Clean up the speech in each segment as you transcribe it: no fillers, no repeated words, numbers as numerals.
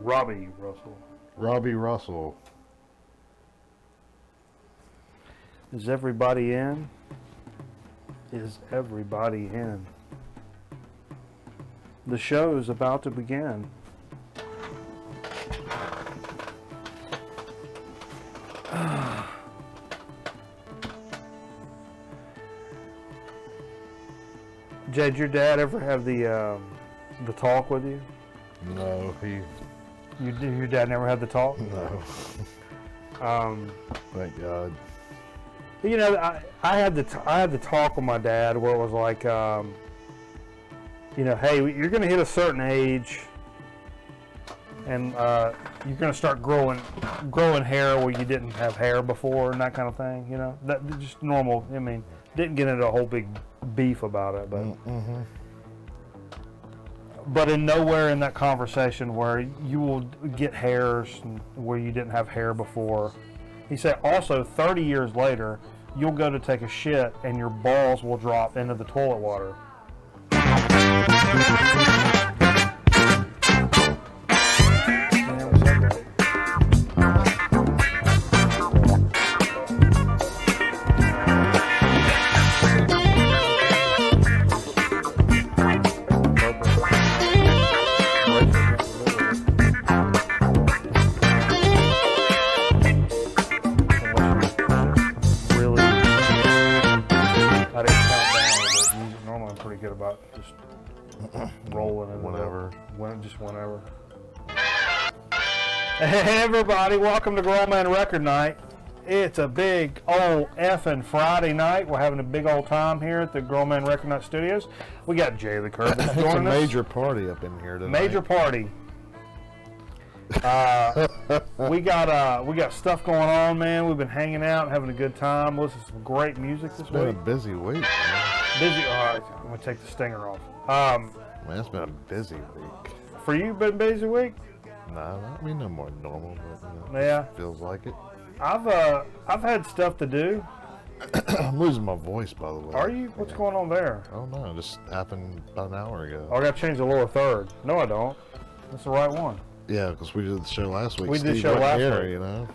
Robbie Russell. Robbie Russell. Is everybody in? Is everybody in? The show is about to begin. Jay, did your dad ever have the talk with you? No, Your dad never had the talk? No. Thank God. You know, I had the talk with my dad where it was like, you know, hey, you're going to hit a certain age, and you're going to start growing hair where you didn't have hair before, and that kind of thing. You know, that just normal. I mean, didn't get into a whole big beef about it, but but in nowhere in that conversation where you will get hairs where you didn't have hair before. He said also 30 years later, you'll go to take a shit and your balls will drop into the toilet water. Whenever. Hey everybody, welcome to Grown Man Record Night. It's a big old effing Friday night. We're having a big old time here at the Grown Man Record Night Studios. We got Jay the Curb joining us. It's a major party up in here tonight. Major party. We got stuff going on, man. We've been hanging out, having a good time, listening to some great music this week. It's been a busy week, man. Busy. All right, I'm gonna take the stinger off. Man, it's been a busy week. For you, been a busy week? Nah, I mean no more than normal, but you know, yeah, feels like it. I've had stuff to do. I'm losing my voice, by the way. Are you? What's going on there? I don't know. It just happened about an hour ago. Oh, I got to change the lower third. No, I don't. That's the right one. Yeah, because we did the show last week. We did the show last week. You know.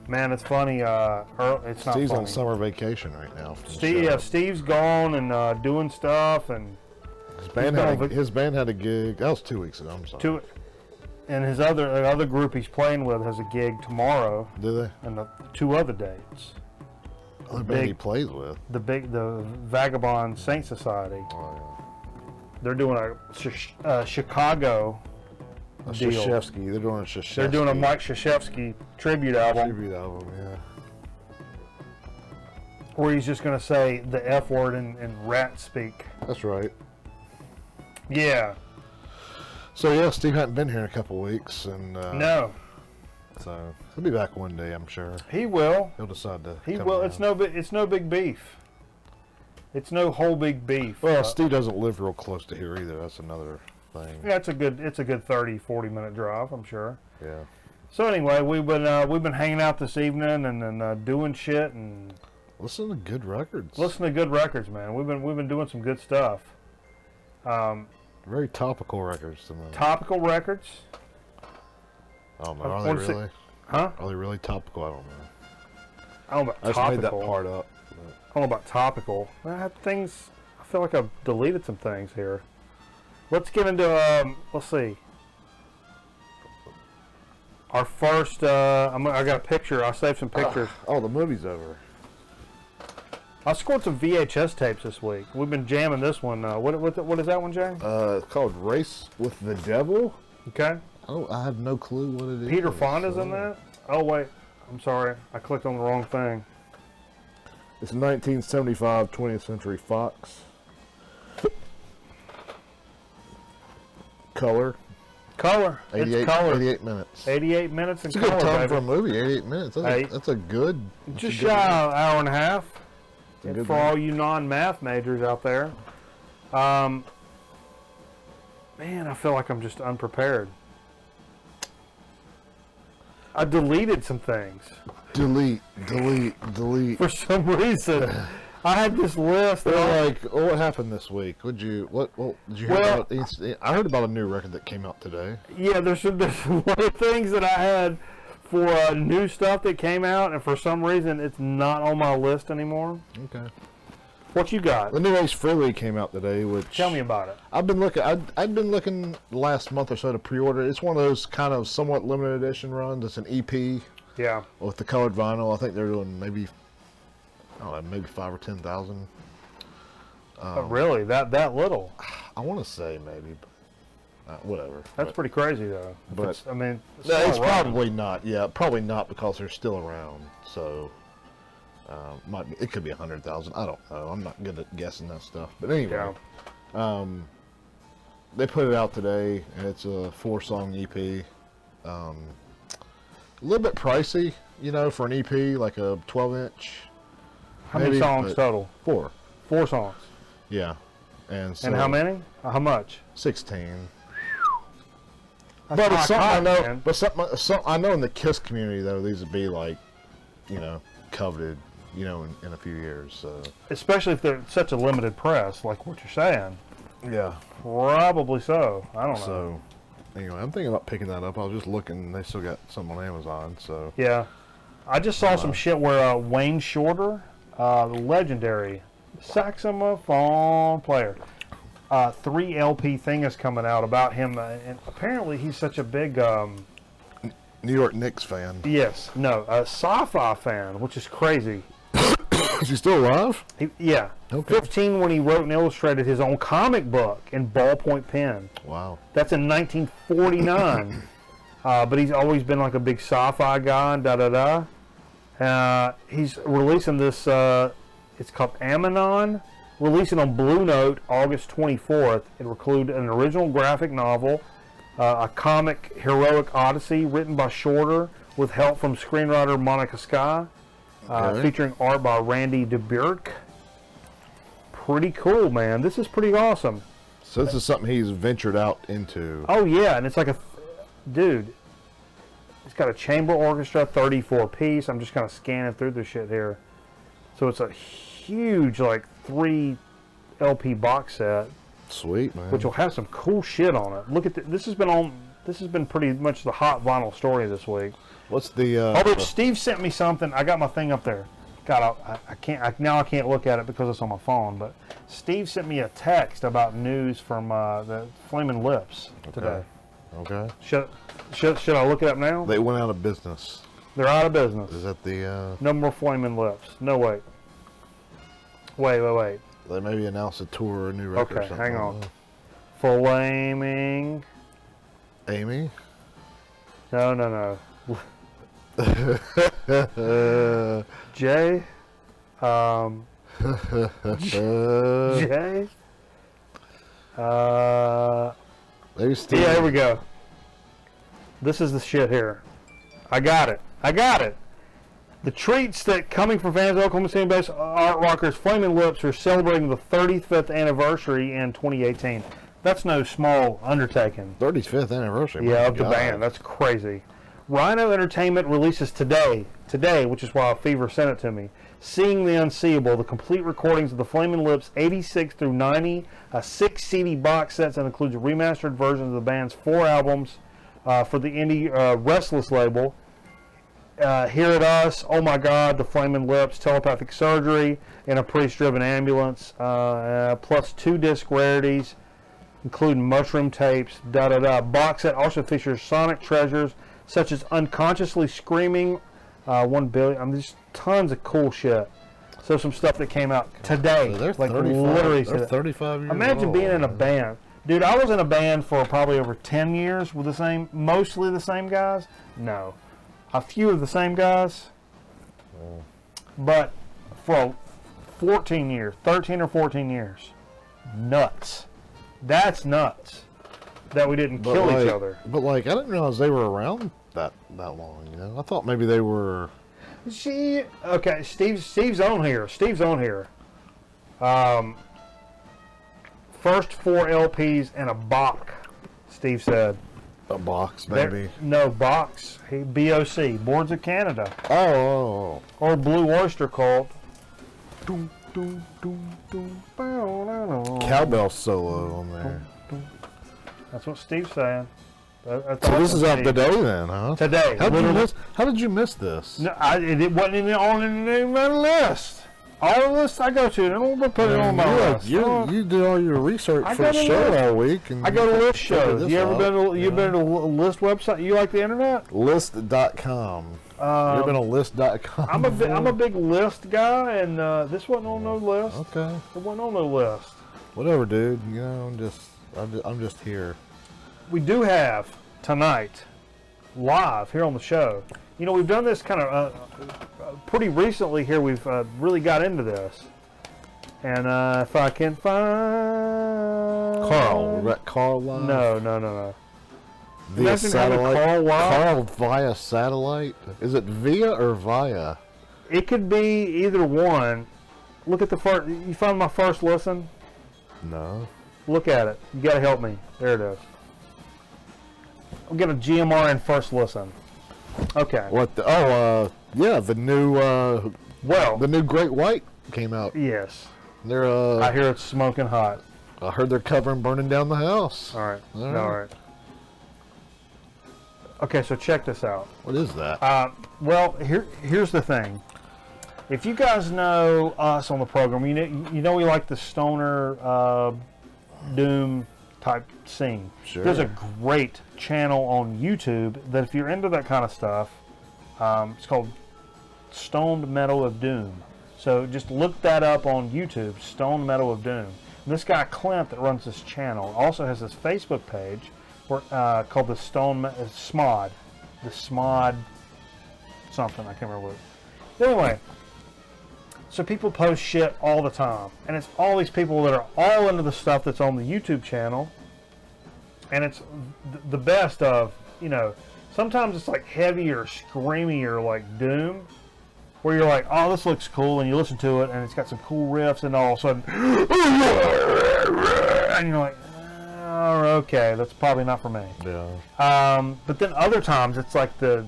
Man, it's funny. It's not Steve's funny. on summer vacation right now. Steve's gone and doing stuff, and his band had a gig. That was 2 weeks ago. I'm sorry. And his other group he's playing with has a gig tomorrow. Do they? And 2 other dates. The band he plays with. The Vagabond Saint Society. Oh, yeah. They're doing a Chicago deal. Krzyzewski. They're doing a Krzyzewski. They're doing a Mike Krzyzewski tribute album. Yeah. Where he's just going to say the F word in rat speak. That's right. Yeah. So yeah, Steve hadn't been here in a couple weeks, and no. So he'll be back one day, I'm sure. He will. He'll decide to. He will. Around. It's no big beef. It's no whole big beef. Well, Steve doesn't live real close to here either. That's another thing. Yeah, it's a good 30, 40 minute drive, I'm sure. Yeah. So anyway, we've been hanging out this evening and doing shit and listening to good records. Listen to good records, man. We've been doing some good stuff. Very topical records to me. Topical records. I don't know. Are they really? Huh? Are they really topical? I don't know. I don't know about topical. I just made that part up. I don't know about topical. I feel like I've deleted some things here. Let's get into, let's see. Our first, I got a picture. I saved some pictures. The movie's over. I scored some VHS tapes this week. We've been jamming this one. What is that one, Jay? It's called Race with the Devil. Okay. Oh, I have no clue what it is. Peter Fonda's in that? Oh, wait. I'm sorry. I clicked on the wrong thing. It's 1975 20th Century Fox. Color. 88, it's color. 88 minutes. 88 minutes in color. It's a good time baby. for a movie. 88 minutes. That's a good. Just shy of an hour and a half. For all you non-math majors out there. Man, I feel like I'm just unprepared. I deleted some things. Delete. For some reason. I had this list. They're like, oh, what happened this week? What did you hear about? I heard about a new record that came out today. Yeah, there's one of the things that I had for new stuff that came out, and for some reason it's not on my list anymore. Okay. What you got? The new Ace Frehley came out today, which Tell me about it. I've been looking. I've been looking the last month or so to pre-order. It's one of those kind of somewhat limited edition runs. It's an EP. Yeah. With the colored vinyl, I think they're doing maybe 5 or 10,000. Really? That little? I want to say maybe, whatever. That's pretty crazy though. But it's it's probably not. Yeah, probably not because they're still around. So it could be 100,000. I don't know. I'm not good at guessing that stuff. But anyway, they put it out today, and it's a 4-song EP. A little bit pricey, for an EP, like a 12-inch. How many songs total? 4. 4 songs. Yeah. And how many? How much? 16. That's but it's something I know. Man. But something I know in the Kiss community though, these would be like, coveted, in a few years. So. Especially if they're such a limited press, like what you're saying. Yeah. Probably so. I don't know. So, anyway, I'm thinking about picking that up. I was just looking. They still got some on Amazon. So. Yeah. I just saw some shit where Wayne Shorter, the legendary saxophone player, 3 LP thing is coming out about him, and apparently he's such a big New York Knicks fan. Yes, no, a sci-fi fan, which is crazy. Is he still alive? Yeah. Okay. 15 when he wrote and illustrated his own comic book in ballpoint pen. Wow. That's in 1949. But he's always been like a big sci-fi guy, he's releasing this, it's called Ammonon, releasing on Blue Note August 24th. It will include an original graphic novel, a comic heroic odyssey written by Shorter with help from screenwriter Monica Skye, featuring art by Randy DeBurk. Pretty cool, man. This is pretty awesome. So this is something he's ventured out into. Oh yeah, and it's like dude, it's got a chamber orchestra, 34-piece. I'm just kind of scanning through this shit here. So it's a huge, like, 3 LP box set. Sweet, man. Which will have some cool shit on it. Look at this has been pretty much the hot vinyl story this week. What's the although Steve sent me something, I got my thing up there. God, I can't look at it because it's on my phone, but Steve sent me a text about news from the Flaming Lips today. Okay. Should I look it up now? They went out of business. They're out of business. Is that the no more Flaming Lips. No, wait. Wait. They maybe announced a tour or a new record or Okay, something. hang on. Flaming. Amy? No. Jay? Jay? Maybe Steve. Yeah, here we go. This is the shit here. I got it. The treats that coming from fans of Oklahoma City-based art rockers Flaming Lips are celebrating the 35th anniversary in 2018. That's no small undertaking. 35th anniversary. Yeah, of the band. That's crazy. Rhino Entertainment releases today, which is why Fever sent it to me, Seeing the Unseeable, the complete recordings of the Flaming Lips 86 through 90, a 6 CD box set that includes remastered versions of the band's 4 albums for the indie Restless label. Here at Us, Oh My God, The Flaming Lips, Telepathic Surgery, in a Priest-Driven Ambulance, plus 2 disc rarities, including mushroom tapes, Box set also features sonic treasures, such as Unconsciously Screaming, 1 billion, there's tons of cool shit. So some stuff that came out today. So they're like 35, literally they're 35 years Imagine old. being in a band. Dude, I was in a band for probably over 10 years with mostly the same guys. No. A few of the same guys. But for 13 or 14 years. Nuts. That's nuts. That we didn't kill each other. But I didn't realize they were around that long, I thought maybe they were. Okay, Steve's on here. First 4 LPs and a box, Steve said. A box, maybe. No, box. BOC, Boards of Canada. Oh. Or Blue Oyster Cult. Cowbell solo on there. That's what Steve's saying. So this is out today then, huh? Today. How did you miss this? No, it wasn't even on my list. All the lists I go to, they don't put it on my list. You did all your research for the show all week. And I go to list shows. You ever been to a list website? You like the internet? List.com. You've been on list.com. I'm a big list guy, and this wasn't on no list. Okay. It wasn't on no list. Whatever, dude. You know, I'm just here. We do have tonight, live here on the show. You know, we've done this kind of pretty recently here. We've really got into this. And if I can find... Carl live? No. Via satellite? Carl via satellite? Is it via or via? It could be either one. Look at the first... You found my first listen? No. Look at it. You got to help me. There it is. I'm getting a GMR in first listen. Okay. What? Yeah, the new. The new Great White came out. Yes. They're. I hear it's smoking hot. I heard they're covering burning down the house. All right. All right. Okay, so check this out. What is that? Well, here's the thing. If you guys know us on the program, you know we like the stoner doom type scene. Sure. There's a great channel on YouTube that if you're into that kind of stuff, it's called Stoned Metal of Doom. So just look that up on YouTube, Stoned Metal of Doom. And this guy Clint that runs this channel also has this Facebook page called the Smod. The Smod something, I can't remember what. Anyway, so people post shit all the time, and it's all these people that are all into the stuff that's on the YouTube channel, and it's the best of, you know, sometimes it's like heavier, screamier, like doom, where you're like, oh, this looks cool, and you listen to it, and it's got some cool riffs, and all of a sudden, and you're like, oh, okay, that's probably not for me. Yeah. But then other times it's like the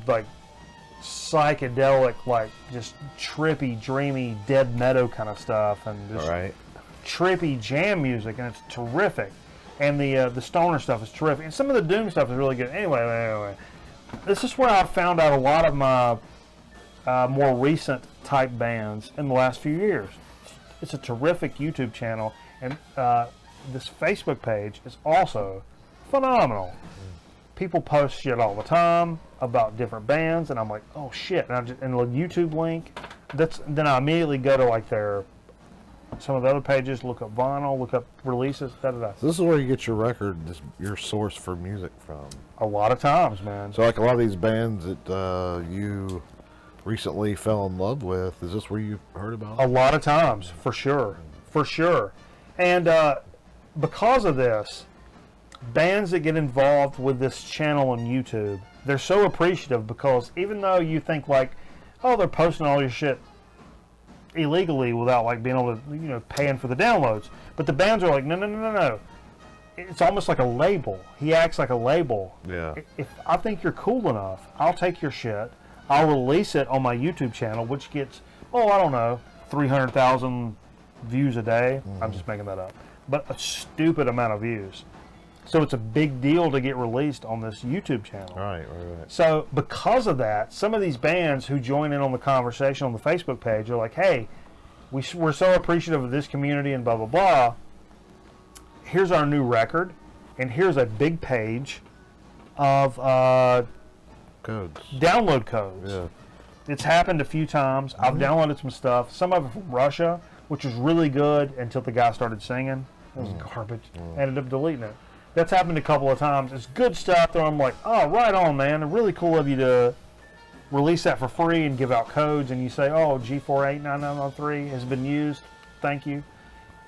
psychedelic, like just trippy, dreamy, Dead Meadow kind of stuff, and just trippy jam music, and it's terrific. And the stoner stuff is terrific, and some of the doom stuff is really good. Anyway, this is where I found out a lot of my more recent type bands in the last few years. It's a terrific YouTube channel, and this Facebook page is also phenomenal. People post shit all the time about different bands, and I'm like, oh shit! And the YouTube link. Then I immediately go to like some of the other pages, look up vinyl, look up releases, da-da-da. So this is where you get your record, your source for music from. A lot of times, man. So like a lot of these bands that you recently fell in love with, is this where you heard about them? A lot of times, for sure. And because of this, bands that get involved with this channel on YouTube, they're so appreciative, because even though you think like, oh, they're posting all your shit illegally without like being able to, you know, paying for the downloads, but the bands are like, no. It's almost like a label. He acts like a label. Yeah. If I think you're cool enough, I'll take your shit, I'll release it on my YouTube channel, which gets, I don't know, 300,000 views a day. I'm just making that up, but a stupid amount of views. So it's a big deal to get released on this YouTube channel. Right. So because of that, some of these bands who join in on the conversation on the Facebook page are like, hey, we're so appreciative of this community and blah, blah, blah. Here's our new record, and here's a big page of download codes. Yeah. It's happened a few times. I've downloaded some stuff, some of it from Russia, which was really good until the guy started singing. It was garbage. Ended up deleting it. That's happened a couple of times. It's good stuff, though. I'm like, oh, right on, man. Really cool of you to release that for free and give out codes, and you say, oh, G489903 has been used. Thank you.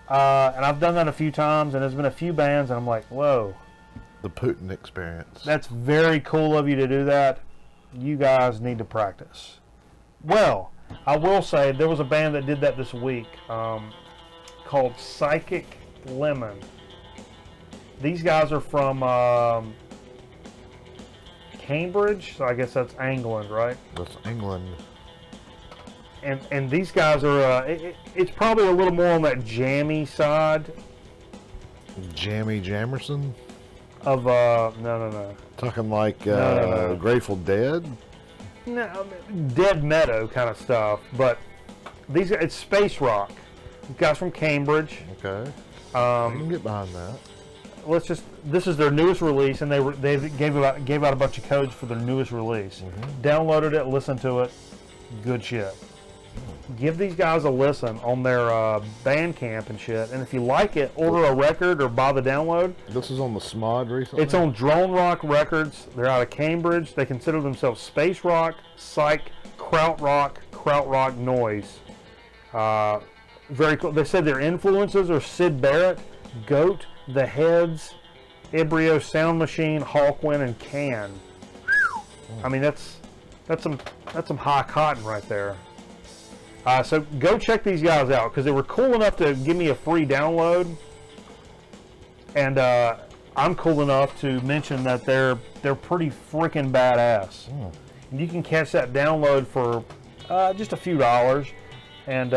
And I've done that a few times, and there's been a few bands, and I'm like, whoa. The Putin experience. That's very cool of you to do that. You guys need to practice. Well, I will say there was a band that did that this week called Psychic Lemon. These guys are from Cambridge, so I guess that's England, right? That's England. and these guys are. It's probably a little more on that jammy side. Jammy Jamerson? Of no. Talking like No. Grateful Dead? No, Dead Meadow kind of stuff. But it's space rock. These guys from Cambridge. Okay. I can get behind that. This is their newest release, and they gave out a bunch of codes for their newest release. Downloaded it, listened to it, good shit. Give these guys a listen on their Bandcamp and shit, and if you like it, order a record or buy the download. This is on the Smod recently? It's on Drone Rock Records. They're out of Cambridge. They consider themselves space rock, psych, krautrock noise. Very cool. They said their influences are Syd Barrett, Goat, The Heads, Embryo Sound Machine, Hawkwind, and Can. I mean, that's some high cotton right there. So go check these guys out because they were cool enough to give me a free download, and I'm cool enough to mention that they're pretty freaking badass. And you can catch that download for just a few dollars, and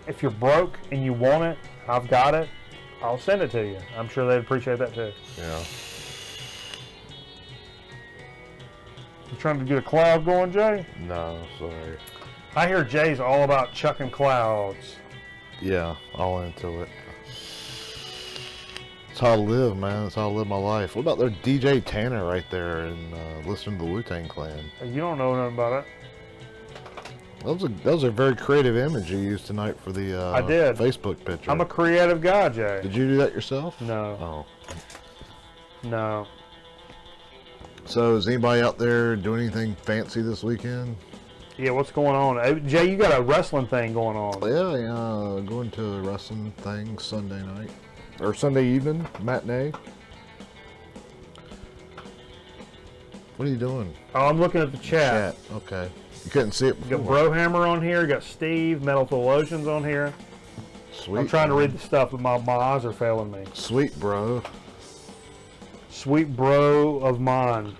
if you're broke and you want it, I've got it. I'll send it to you. I'm sure they'd appreciate that too. Yeah. You trying to get a cloud going, Jay? No, sorry. I hear Jay's all about chucking clouds. Yeah, all into it. That's how I live, man. That's how I live my life. What about their DJ Tanner right there and listening to the Wu-Tang Clan? You don't know nothing about it. That was a very creative image you used tonight for the I did. Facebook picture. I'm a creative guy, Jay. Did you do that yourself? No. Oh. No. So is anybody out there doing anything fancy this weekend? Yeah, what's going on? Jay, you got a wrestling thing going on. Yeah, going to a wrestling thing Sunday night. Or Sunday evening, matinee. What are you doing? Oh, I'm looking at the chat. Okay. You couldn't see it You before. got Brohammer on here. You got Steve, Metal Theologians on here. Sweet. I'm trying to read the stuff, but my eyes are failing me. Sweet, bro. Sweet bro of mine.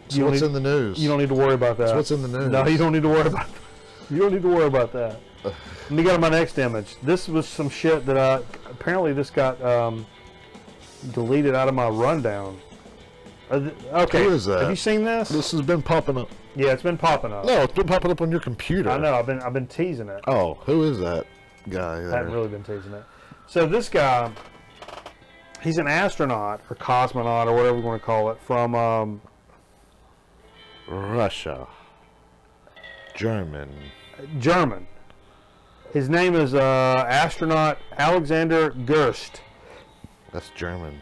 So what's in the news? You don't need to worry about that. So what's in the news? No, you don't need to worry about that. You don't need to worry about that. Let me go to my next image. This was some shit that apparently this got deleted out of my rundown. Okay. Who is that? Have you seen this? This has been popping up. Yeah, it's been popping up. No, it's been popping up on your computer. I know. I've been teasing it. Oh, who is that guy there? I haven't really been teasing it. So this guy, he's an astronaut or cosmonaut or whatever we want to call it from Russia. German. His name is astronaut Alexander Gerst. That's German.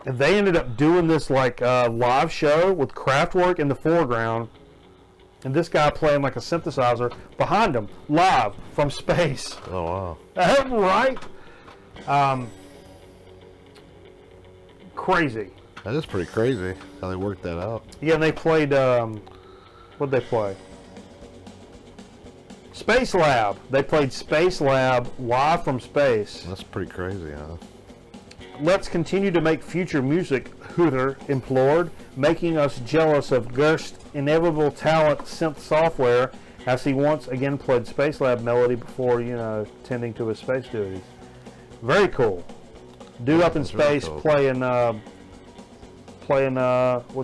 And they ended up doing this like live show with Kraftwerk in the foreground, and this guy playing like a synthesizer behind him, live from space. Oh, wow. Right? Crazy. That is pretty crazy how they worked that out. Yeah, and they played, what'd they play? Space Lab. They played Space Lab live from space. That's pretty crazy, huh? Let's continue to make future music, Hooter implored, making us jealous of Gerst's inevitable talent synth software as he once again played Space Lab melody before, tending to his space duties. Very cool. Dude up in space cool. playing what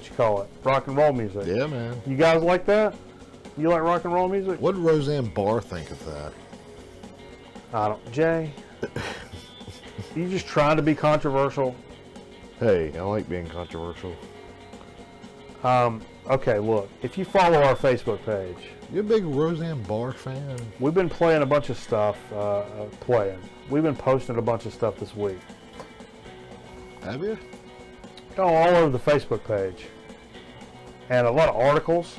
you call it? Rock and roll music. Yeah, man. You guys like that? You like rock and roll music? What did Roseanne Barr think of that? I don't. Jay, you just trying to be controversial? Hey, I like being controversial. Okay, look. If you follow our Facebook page, You a big Roseanne Barr fan? we've been playing a bunch of stuff. We've been posting a bunch of stuff this week. Have you? Oh, all over the Facebook page. And a lot of articles.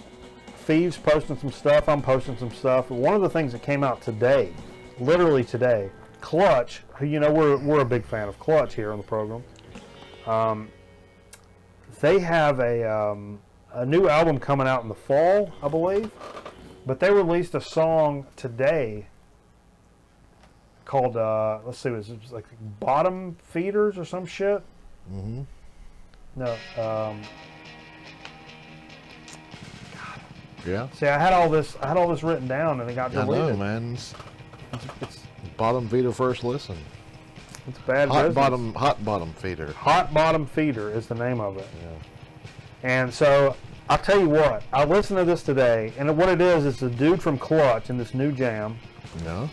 Thieves posting some stuff. I'm posting some stuff. One of the things that came out today, literally today, Clutch, who we're a big fan of Clutch here on the program. They have a new album coming out in the fall, I believe. But they released a song today called, let's see, it was like Bottom Feeders or some shit. Mm-hmm. No, Yeah. See, I had all this written down, and it got deleted. I know, man. It's Bottom feeder first listen. It's bad Hot business. bottom feeder. Hot bottom feeder is the name of it. Yeah. And so I'll tell you what. I listened to this today, and what it is, it's a dude from Clutch in this new jam. No.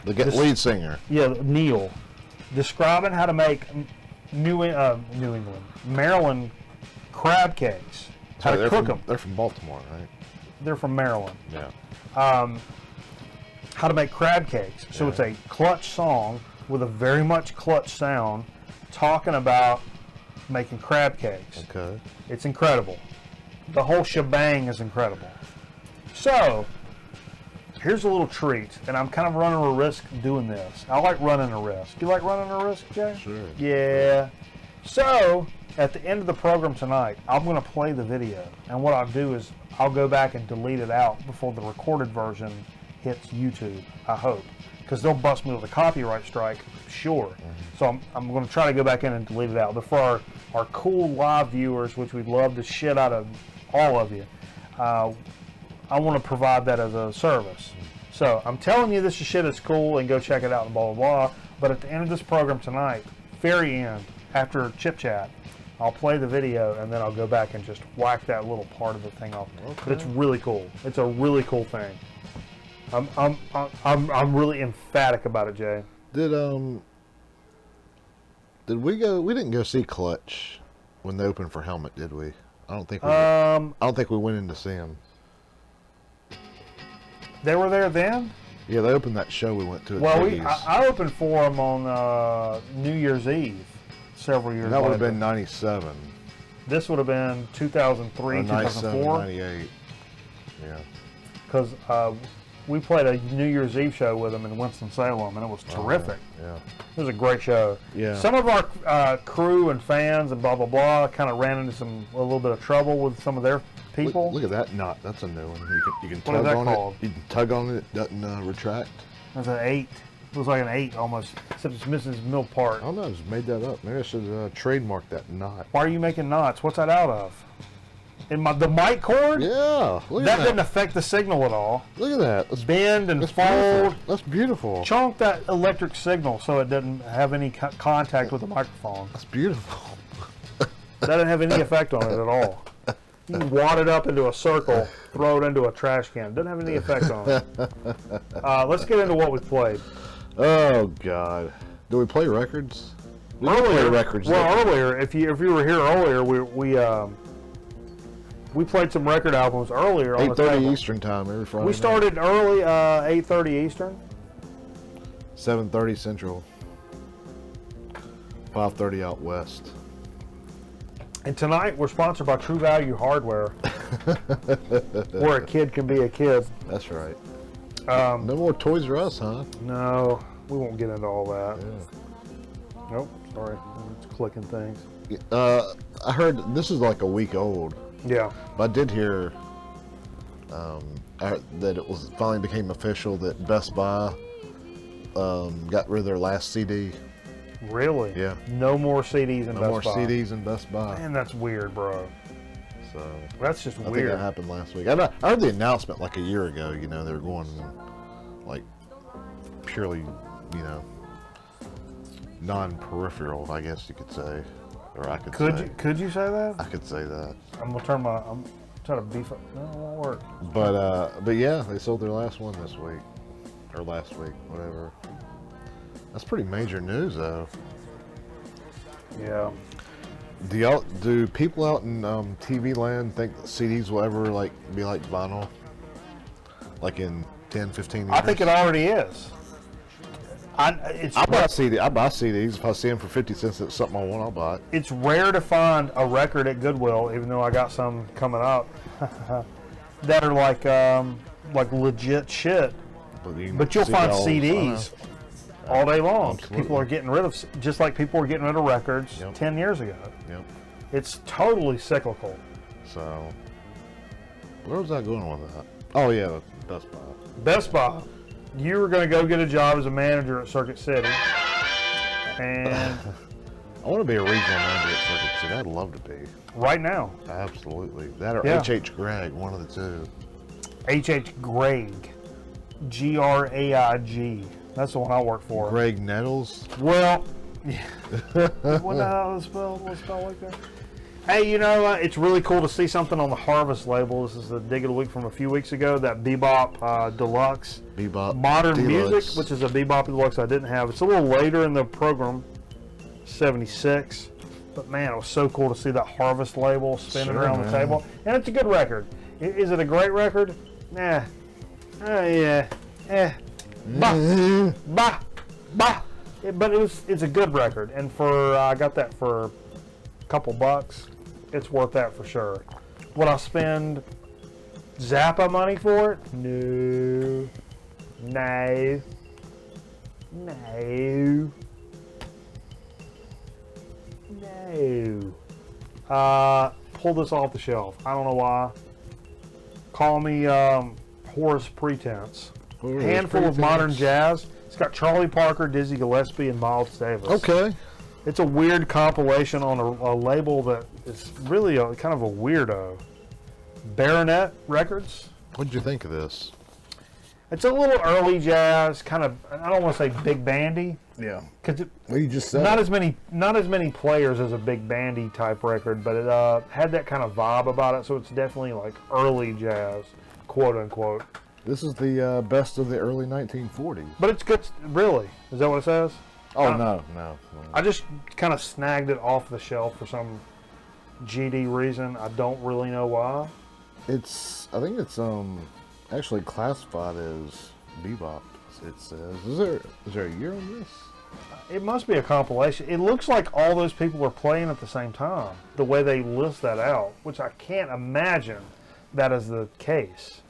The lead singer. Yeah, Neil, describing how to make New England, Maryland crab cakes. How to cook them. They're from Baltimore, right? They're from Maryland. Yeah. How to make crab cakes. So it's a Clutch song with a very much Clutch sound, talking about making crab cakes. Okay. It's incredible. The whole shebang is incredible. So, here's a little treat, and I'm kind of running a risk doing this. I like running a risk. You like running a risk, Jay? Sure. Yeah. So, at the end of the program tonight, I'm going to play the video, and what I'll do is I'll go back and delete it out before the recorded version hits YouTube, I hope. Because they'll bust me with a copyright strike, sure. Mm-hmm. So I'm going to try to go back in and delete it out. But for our cool live viewers, which we'd love the shit out of all of you, I want to provide that as a service. So I'm telling you this shit is cool and go check it out and blah, blah, blah. But at the end of this program tonight, very end, after Chip Chat, I'll play the video and then I'll go back and just whack that little part of the thing off. Okay. But it's really cool. It's a really cool thing. I'm really emphatic about it, Jay. Did we go? We didn't go see Clutch when they opened for Helmet, did we? I don't think we. I don't think we went in to see them. They were there then? Yeah, they opened that show we went to. Well, I opened for them on New Year's Eve several years ago. That would have been 97. This would have been 2003, 2004. 98. Yeah. Because we played a New Year's Eve show with them in Winston-Salem, and it was terrific. Yeah. It was a great show. Yeah. Some of our crew and fans and blah, blah, blah kind of ran into a little bit of trouble with some of their people. Look at that knot. That's a new one. You can tug on it. You can tug on it. It doesn't retract. That's an 8. It was like an 8 almost, except it's missing its middle part. I don't know. I just made that up. Maybe I should trademark that knot. Why are you making knots? What's that out of? The mic cord? Yeah. Look at that didn't affect the signal at all. Look at that. Let's bend and fold. Beautiful. That's beautiful. Chunk that electric signal so it doesn't have any contact with the microphone. That's beautiful. That didn't have any effect on it at all. You can wad it up into a circle, throw it into a trash can. Doesn't have any effect on it. Let's get into what we played. Oh God! Do we play records? We didn't play records. Well, earlier, if you were here earlier, we played some record albums earlier. 8:30 Eastern time every Friday. We started early, 8:30 Eastern. 7:30 Central. 5:30 out west. And tonight we're sponsored by True Value Hardware, where a kid can be a kid. That's right. No more Toys R Us, huh? No, we won't get into all that. Yeah. Nope, sorry. It's clicking things. I heard this is like a week old. Yeah. But I did hear that it was finally became official that Best Buy got rid of their last CD. Really? Yeah. No more CDs in Best Buy. No more CDs in Best Buy. Man, that's weird, bro. So that's just I weird. think that happened last week. I heard the announcement like a year ago. You know, they were going like purely, you know, non-peripheral, I guess you could say, or I could say. Could you say that? I could say that. I'm trying to beef up. No, it won't work. But yeah, they sold their last one this week, or last week, whatever. That's pretty major news, though. Yeah. Do people out in TV land think that CDs will ever be like vinyl? Like in 10, 15 years? I think it already is. I buy CDs. If I see them for 50 cents, it's something I want, I'll buy it. It's rare to find a record at Goodwill, even though I got some coming up, that are like legit shit. But you'll find CDs all day long. Absolutely. People are getting rid of, just like people were getting rid of records 10 years ago. Yep. It's totally cyclical. So, where was I going with that? Oh yeah, Best Buy. Best Buy. You were going to go get a job as a manager at Circuit City, and I want to be a regional manager at Circuit City. I'd love to be. Right now. Absolutely. That or Yeah. H.H. Gregg, one of the two. H.H. Gregg. Graig. That's the one I work for. Greg Nettles. Well, yeah. What the hell is spelled? What's spelled like that? Hey, you know, it's really cool to see something on the Harvest label. This is the Dig of the Week from a few weeks ago. That Bebop Deluxe. Bebop Modern Deluxe. Music, which is a Bebop Deluxe I didn't have. It's a little later in the program, 76. But man, it was so cool to see that Harvest label spinning Sure, around the man. table. And it's a good record. Is it a great record? Nah. Yeah. Bah. Bah. Bah. But it's a good record. And for I got that for a couple bucks. It's worth that for sure. Would I spend Zappa money for it? No. No. No. No. Pull this off the shelf. I don't know why. Call me Horace Pretense. Handful of modern jazz. It's got Charlie Parker, Dizzy Gillespie, and Miles Davis. Okay. It's a weird compilation on a label that is really kind of a weirdo. Baronet Records. What did you think of this? It's a little early jazz, kind of. I don't want to say big bandy, Yeah. because Well, you just said not as many players as a big bandy type record, but it had that kind of vibe about it. So it's definitely like early jazz, quote unquote. this is the best of the early 1940s. But it's good. Really, is that what it says? Oh, no. I just kind of snagged it off the shelf for some GD reason. I don't really know why. I think it's actually classified as bebop. It says. Is there a year on this? It must be a compilation. It looks like all those people were playing at the same time, the way they list that out, which I can't imagine that is the case.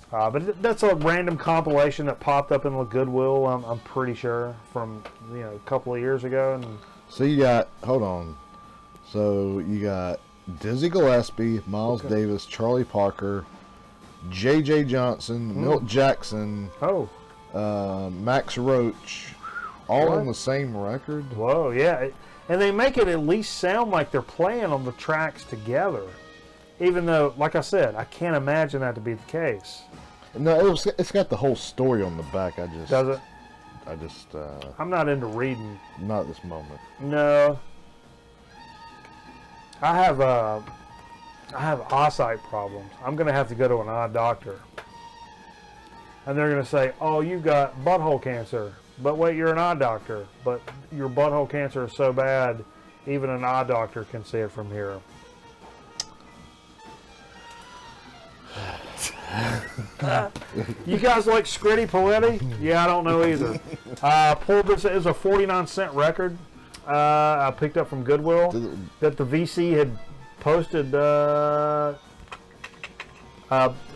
But that's a random compilation that popped up in the Goodwill, I'm pretty sure, from a couple of years ago. And So you got, hold on. So you got Dizzy Gillespie, Miles Davis, Charlie Parker, J.J. Johnson, Milt Jackson, Max Roach, all on the same record. Whoa, yeah. And they make it at least sound like they're playing on the tracks together. Even though, like I said, I can't imagine that to be the case. No, it's got the whole story on the back. Does it? I'm not into reading. Not at this moment. No. I have eyesight problems. I'm going to have to go to an eye doctor. And they're going to say, oh, you've got butthole cancer. But wait, you're an eye doctor. But your butthole cancer is so bad, even an eye doctor can see it from here. You guys like Scritti Politti? Yeah, I don't know either. Pulled this. It was a 49-cent record. I picked up from Goodwill that the VC had posted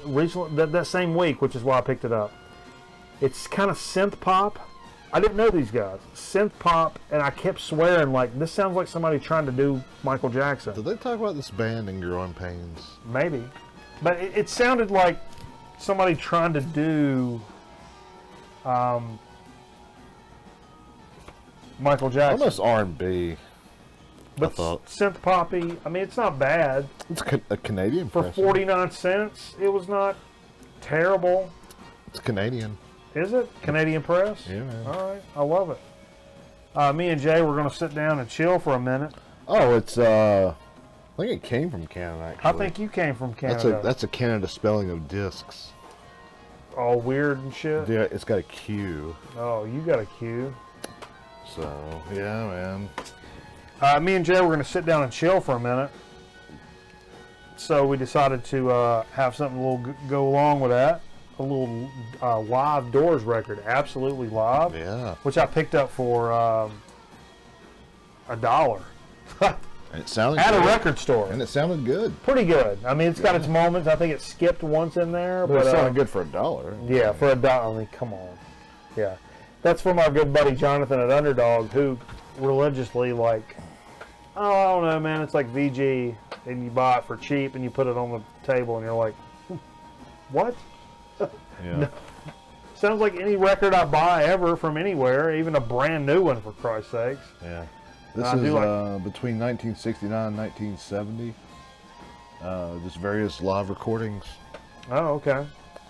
recently that same week, which is why I picked it up. It's kind of synth pop. I didn't know these guys. Synth pop, and I kept swearing like this sounds like somebody trying to do Michael Jackson. Did they talk about this band in Growing Pains? Maybe. But it sounded like somebody trying to do Michael Jackson. Almost R&B. But synth poppy. I mean, it's not bad. It's a Canadian for press. 49 cents. It was not terrible. It's Canadian. Is it? Canadian press? Yeah, man. All right. I love it. Me and Jay, we're going to sit down and chill for a minute. Oh, it's I think it came from Canada, actually. I think you came from Canada. That's a Canada spelling of discs. All weird and shit? Yeah, it's got a Q. Oh, you got a Q. So, yeah, man. Me and Jay were going to sit down and chill for a minute. So we decided to have something a little go along with that. A little live Doors record. Absolutely live. Yeah. Which I picked up for $1. And it sounded at good. A record store. And it sounded good. Pretty good. I mean, it's got its moments. I think it skipped once in there. But But it sounded good for $1. Yeah, for $1. I mean, come on. Yeah. That's from our good buddy Jonathan at Underdog, who religiously, like, oh, I don't know, man, it's like VG, and you buy it for cheap, and you put it on the table, and you're like, what? Yeah. No. Sounds like any record I buy ever from anywhere, even a brand new one, for Christ's sakes. Yeah. This is between 1969 and 1970. Just various live recordings. Oh, okay.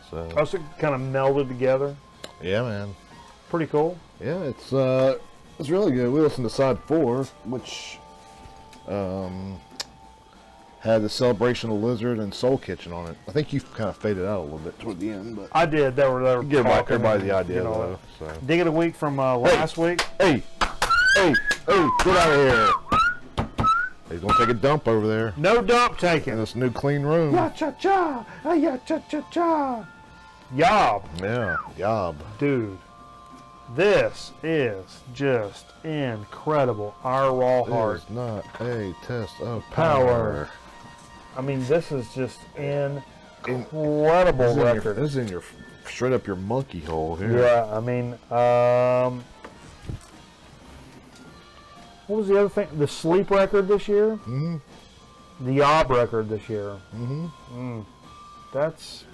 So also kind of melded together. Yeah, man. Pretty cool. Yeah, it's really good. We listened to side 4, which had the Celebration of Lizard and Soul Kitchen on it. I think you kind of faded out a little bit toward the end, but I did. They were give everybody the idea, though. So. Dig it a week from last week. Hey, get out of here! He's gonna take a dump over there. No dump taking. In this new clean room. Ya cha cha, ya cha cha cha. Yob. Yeah, yob. Dude, this is just incredible. Our raw heart. It's not a test of power. I mean, this is just incredible record. This is in your straight up your monkey hole here. Yeah, I mean, what was the other thing? The Sleep record this year? Mm-hmm. The Yob record this year. Mm-hmm. That's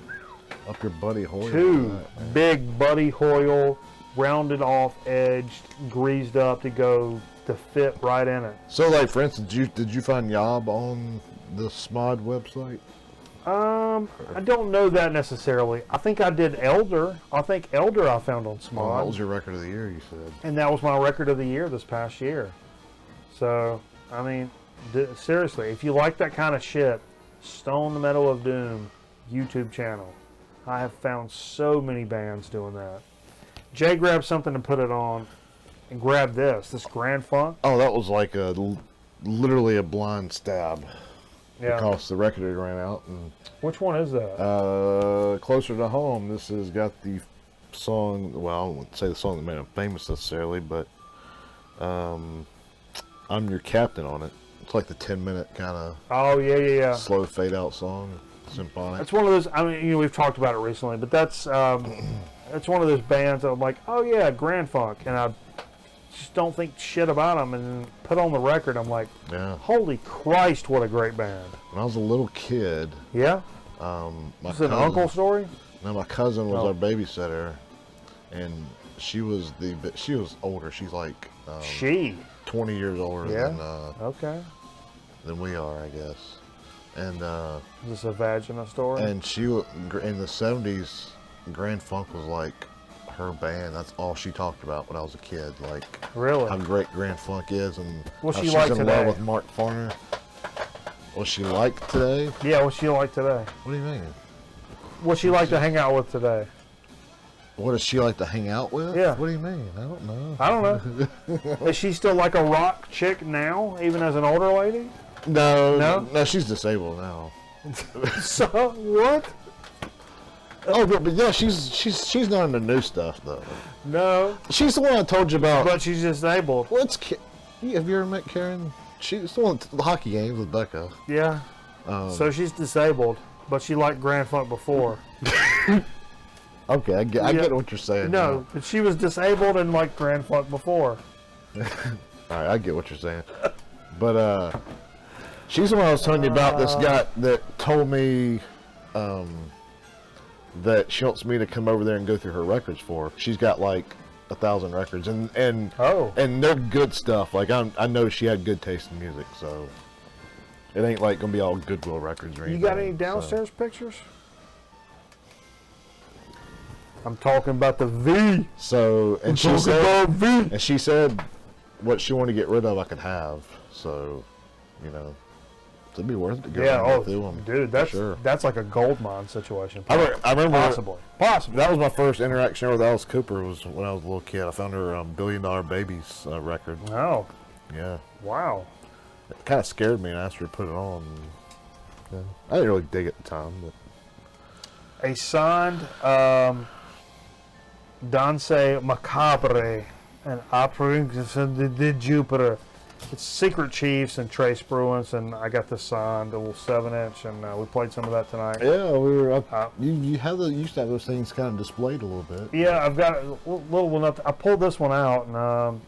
up your Buddy Hoyle. 2 big Buddy Hoyle, rounded off, edged, greased up to fit right in it. So, like, for instance, did you find Yob on the SMOD website? I don't know that necessarily. I think I did Elder. I think Elder I found on SMOD. Oh, that was your record of the year, you said. And that was my record of the year this past year. So, I mean, seriously, if you like that kind of shit, Stone the Metal of Doom YouTube channel. I have found so many bands doing that. Jay grabbed something to put it on, and grabbed this Grand Funk. Oh, that was like literally a blind stab. Yeah. Because the record had ran out. And which one is that? Closer to Home. This has got the song. Well, I wouldn't say the song that made him famous necessarily, but I'm Your Captain on it. It's like the 10-minute kind of. Oh yeah. Slow fade out song. Symphonic. It's one of those. I mean, we've talked about it recently, but that's it's one of those bands that I'm like, oh yeah, Grand Funk, and I just don't think shit about them, and put on the record, I'm like, yeah, holy Christ, what a great band. When I was a little kid, yeah, is it an uncle story? No, my cousin was our babysitter, and she was older. She's like 20 years older than we are, I guess. And is this a vagina story? And she in the 70s, Grand Funk was like her band. That's all she talked about when I was a kid. Like, really, how great Grand Funk is, and what's how she she's like in today? love with Mark Farner. What's she like today? Yeah, what's she like today? What do you mean? What's she like to hang out with today? What does she like to hang out with? Yeah. What do you mean? I don't know. I don't know. Is she still like a rock chick now, even as an older lady? No, she's disabled now. So what? Oh, but yeah, she's not into new stuff though. No, she's the one I told you about. But she's disabled. Have you ever met Karen? She's the one at the hockey games with Becca. Yeah. So she's disabled, but she liked Grand Funk before. Okay, I get what you're saying. No, but she was disabled and liked Grand Funk before. All right, I get what you're saying. But she's the one I was telling you about. This guy that told me that she wants me to come over there and go through her records for her. She's got like 1,000 records, and they're good stuff. Like I know she had good taste in music, so it ain't like gonna be all Goodwill records or anything. You got any downstairs pictures? I'm talking about the V. So, and she said what she wanted to get rid of, I could have. So, you know, it'd be worth it to go through them. Dude, that's like a gold mine situation. I remember possibly. That was my first interaction with Alice Cooper. Was when I was a little kid. I found her $1 Billion Babies record. Oh. Yeah. Wow. It kind of scared me, and I asked her to put it on. Yeah. I didn't really dig it at the time, but a signed Danse Macabre and Opera de Jupiter. It's Secret Chiefs and Trace Bruins, and I got this signed, a little 7-inch, and we played some of that tonight. Yeah, we were up. You used to have those things kind of displayed a little bit. Yeah, I've got a little one up. I pulled this one out and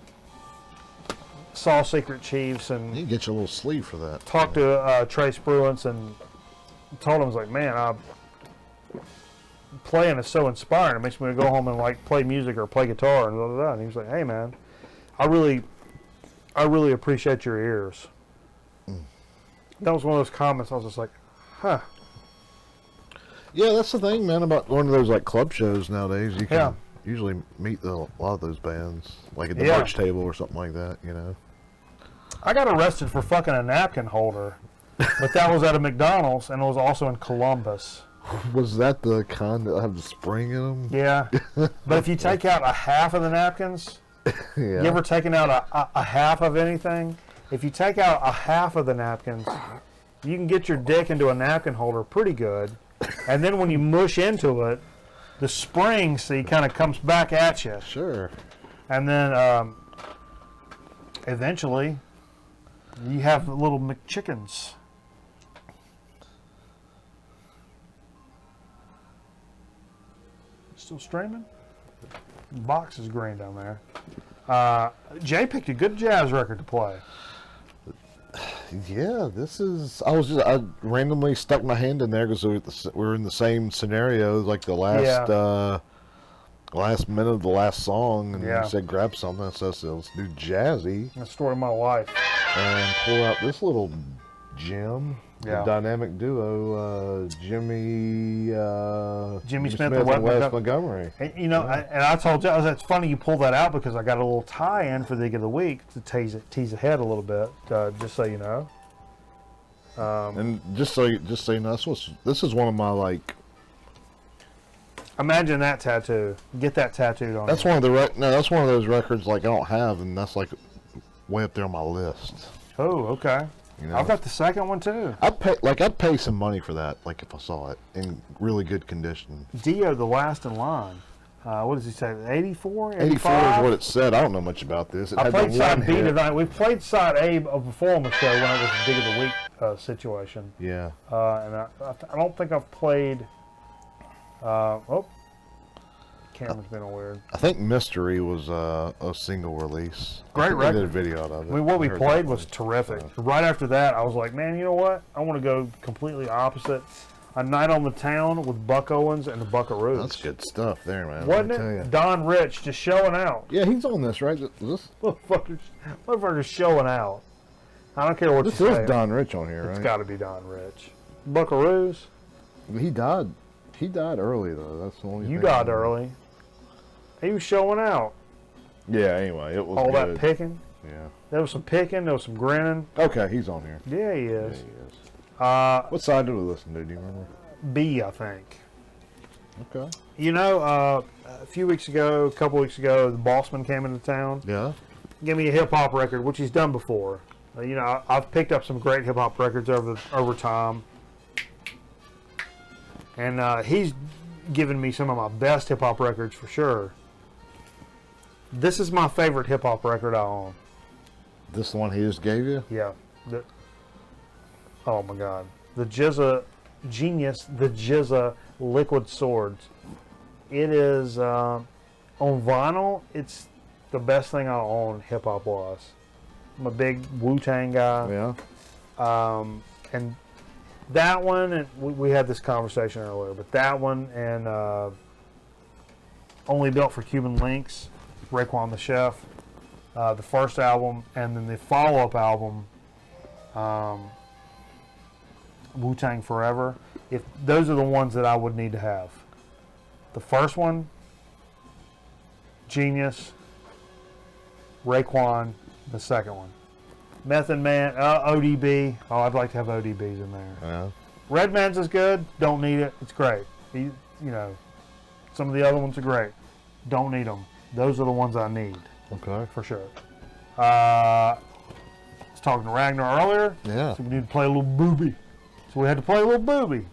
saw Secret Chiefs, and you get your little sleeve for that. Talked to Trace Bruins and told him, I was like, man, playing is so inspiring. It makes me go home and like play music or play guitar and blah, blah, blah. And he was like, hey man, I really I really appreciate your ears. That was one of those comments I was just like, huh. Yeah, that's the thing, man, about going to those like club shows nowadays. You can usually meet a lot of those bands, like at the merch table or something like that, you know. I got arrested for fucking a napkin holder, but that was at a McDonald's, and it was also in Columbus. Was that the kind that have the spring in them? Yeah. But if you take out a half of the napkins, you ever taken out a half of anything? If you take out a half of the napkins, you can get your dick into a napkin holder pretty good. And then when you mush into it, the spring, see, kind of comes back at you. Sure. And then eventually, you have little McChickens. Still streaming? The box is green down there. Jay picked a good jazz record to play. Yeah, this is. I randomly stuck my hand in there because we're in the same scenario, like the last minute of the last song, and you said grab something. I said, let's do jazzy. The story of my life. And pull out this little gem. The dynamic duo, Jimmy Smith and Wes Montgomery. And, you know, I told you, it's funny you pulled that out because I got a little tie-in for the Gig of the Week to tease ahead a little bit, just so you know. And just so you know, this is one of my like. Imagine that tattoo. Get that tattooed on. That's one of the that's one of those records like I don't have, and that's like way up there on my list. Oh, okay. You know, I've got the second one too. I'd pay some money for that, like if I saw it in really good condition. Dio, the last in line. What does he say? 84? 84 is what it said. I don't know much about this. I played side B tonight. We played side A of a performance show when it was the Dig of the Week situation. Yeah. And I don't think I've played. Camera's been all weird. I think Mystery was a single release. Great record. They did a video out of it. I mean, what we played was terrific. Right after that, I was like, man, you know what? I want to go completely opposite. A Night on the Town with Buck Owens and the Buckaroos. That's good stuff there, man. Wasn't it? Don Rich just showing out. Yeah, he's on this, right? This Motherfucker's showing out. I don't care what you say. This is Don Rich on here, right? It's got to be Don Rich. Buckaroos. He died. He died early, though. That's the only thing. You died early. He was showing out. Yeah, anyway, it was all good. that picking. Yeah. There was some picking. There was some grinning. Okay, he's on here. Yeah, he is. Yeah, he is. What side did we listen to? Do you remember? B, I think. Okay. You know, a couple weeks ago, the Bossman came into town. Yeah. Give me a hip hop record, which he's done before. You know, I've picked up some great hip hop records over time, and he's given me some of my best hip hop records for sure. This is my favorite hip hop record I own. This the one he just gave you? Yeah. Oh my God. The Jizza Genius, the Jizza Liquid Swords. It is on vinyl. It's the best thing I own hip hop wise. I'm a big Wu-Tang guy. Yeah. And that one, and we had this conversation earlier, but that one and Only Built for Cuban Links, Raekwon the Chef, the first album, and then the follow-up album, Wu-Tang Forever. If those are the ones that I would need to have. The first one, Genius, Raekwon. The second one, Method Man, ODB. Oh, I'd like to have ODBs in there. Yeah. Redman's is good. Don't need it. It's great. You know, some of the other ones are great. Don't need them. Those are the ones I need. Okay. For sure. I was talking to Ragnar earlier. Yeah. So we need to play a little booby. So we had to play a little booby.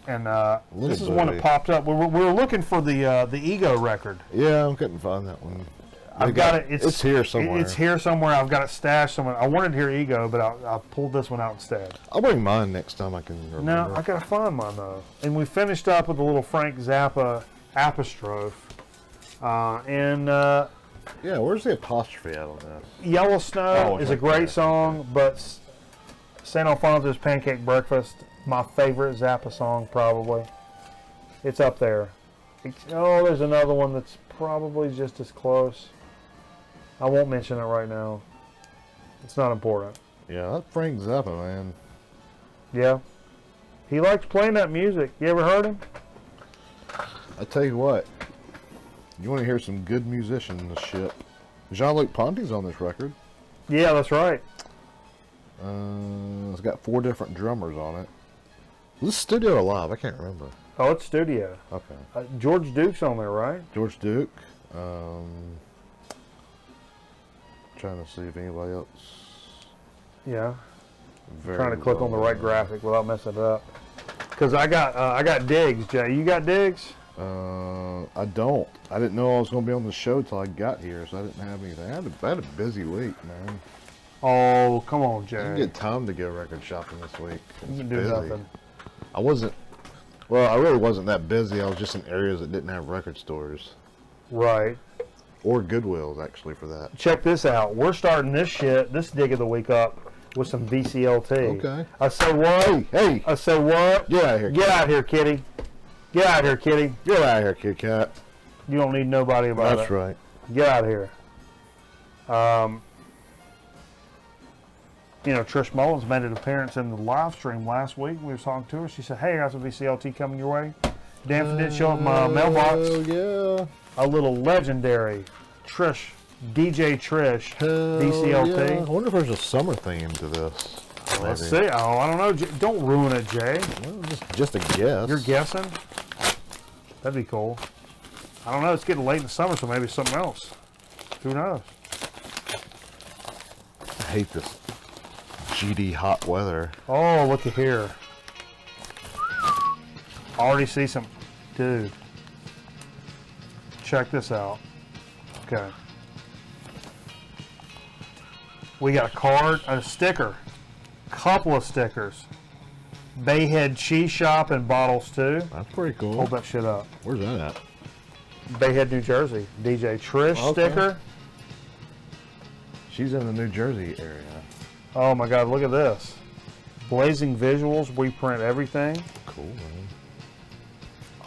And this is one that popped up. We were looking for the Ego record. Yeah, I couldn't find that one. I've got it. It's here somewhere. It's here somewhere. I've got it stashed somewhere. I wanted to hear Ego, but I pulled this one out instead. I'll bring mine next time I can remember. No, I gotta find mine though. And we finished up with a little Frank Zappa apostrophe. Yeah, where's the apostrophe out on this? Yellow Snow is a great song, but St. Alfonso's Pancake Breakfast, my favorite Zappa song probably. It's up there. There's another one that's probably just as close. I won't mention it right now. It's not important. Yeah, that Frank Zappa, man. Yeah. He likes playing that music. You ever heard him? I tell you what. You want to hear some good musician shit. Jean-Luc Ponty's on this record. Yeah, that's right. It's got 4 different drummers on it. Was this studio or live? I can't remember. Oh, it's studio. Okay. George Duke's on there, right? George Duke. Trying to see if anybody else. Yeah. Trying to click on the right graphic without messing it up. Because I got digs, Jay. You got digs? I don't. I didn't know I was going to be on the show till I got here, so I didn't have anything. I had a busy week, man. Oh, come on, Jay. I didn't get time to go record shopping this week. You can do nothing. I wasn't. Well, I really wasn't that busy. I was just in areas that didn't have record stores. Right. Or Goodwills, actually, for that. Check this out. We're starting this dig of the week up with some VCLT. Okay. I said what? Hey. I said what? Get out of here. Get out here, kitty. Get out here, kitty. Get out of here, Kit Kat. You don't need nobody about it. That's right. Get out of here. You know, Trish Mullins made an appearance in the live stream last week. We were talking to her. She said, hey, I got some VCLT coming your way. Damn, didn't show up in my mailbox. Yeah. A little legendary DJ Trish VCLT. Yeah. I wonder if there's a summer theme to this. Let's see. Oh, I don't know. Don't ruin it, Jay. Well, just a guess. You're guessing? That'd be cool. I don't know. It's getting late in the summer, so maybe something else. Who knows? I hate this GD hot weather. Oh, look at here. Already see some. Dude. Check this out. Okay. We got a card, a sticker. Couple of stickers. Bayhead Cheese Shop and bottles too. That's pretty cool. Hold that shit up. Where's that at? Bayhead, New Jersey. DJ Trish sticker. She's in the New Jersey area. Oh my God, look at this. Blazing Visuals, we print everything. Cool, man.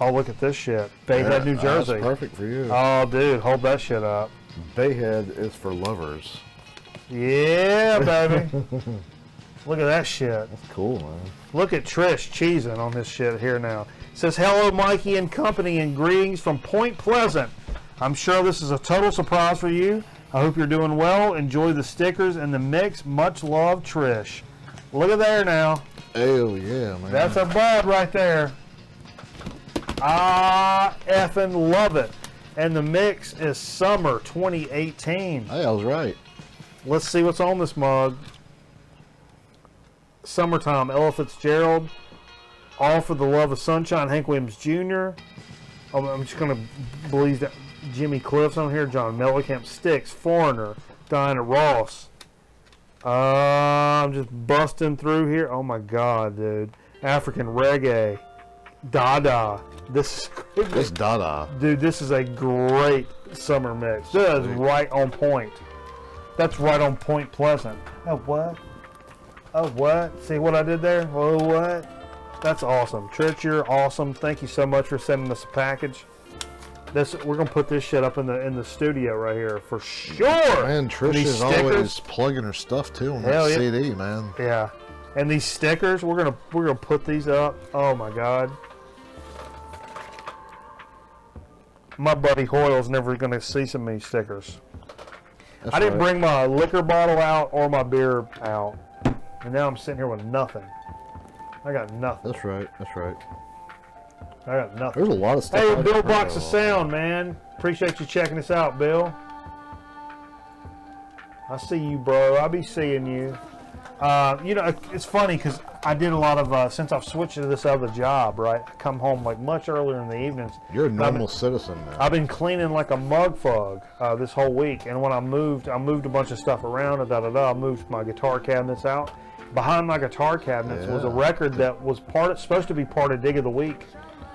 Oh, look at this shit. Bayhead, New Jersey. That's perfect for you. Oh, dude, hold that shit up. Bayhead is for lovers. Yeah, baby. Look at that shit. That's cool, man. Look at Trish cheesing on this shit here now. It says, hello, Mikey and company, and greetings from Point Pleasant. I'm sure this is a total surprise for you. I hope you're doing well. Enjoy the stickers and the mix. Much love, Trish. Look at there now. Oh, yeah, man. That's a bud right there. I effing love it. And the mix is summer 2018. Hey, I was right. Let's see what's on this mug. Summertime, Ella Fitzgerald. All for the Love of Sunshine, Hank Williams Jr. Oh, I'm just going to believe that Jimmy Cliff's on here. John Mellencamp, Styx, Foreigner, Diana Ross. I'm just busting through here. Oh my God, dude. African Reggae. Dada. This is great. This Dada. Dude, this is a great summer mix. This is right on point. That's right on Point Pleasant. Oh, what? Oh, what? See what I did there? Oh, what? That's awesome. Trish, you're awesome. Thank you so much for sending us a package. We're gonna put this shit up in the studio right here for sure. Man, Trish is always plugging her stuff too on that CD, man. Yeah, and these stickers, we're gonna put these up. Oh my God. My buddy Hoyle's never gonna see some of these stickers. I didn't bring my liquor bottle out or my beer out. And now I'm sitting here with nothing. I got nothing. That's right. That's right. I got nothing. There's a lot of stuff. Hey, Bill Box of Sound, man. Appreciate you checking us out, Bill. I see you, bro. I'll be seeing you. You know, it's funny because I did a lot of, since I've switched to this other job, right? I come home like much earlier in the evenings. You're a normal citizen now. I've been cleaning like a mug fug this whole week. And when I moved a bunch of stuff around and I moved my guitar cabinets out. Behind my guitar cabinets was a record that was supposed to be part of Dig of the Week.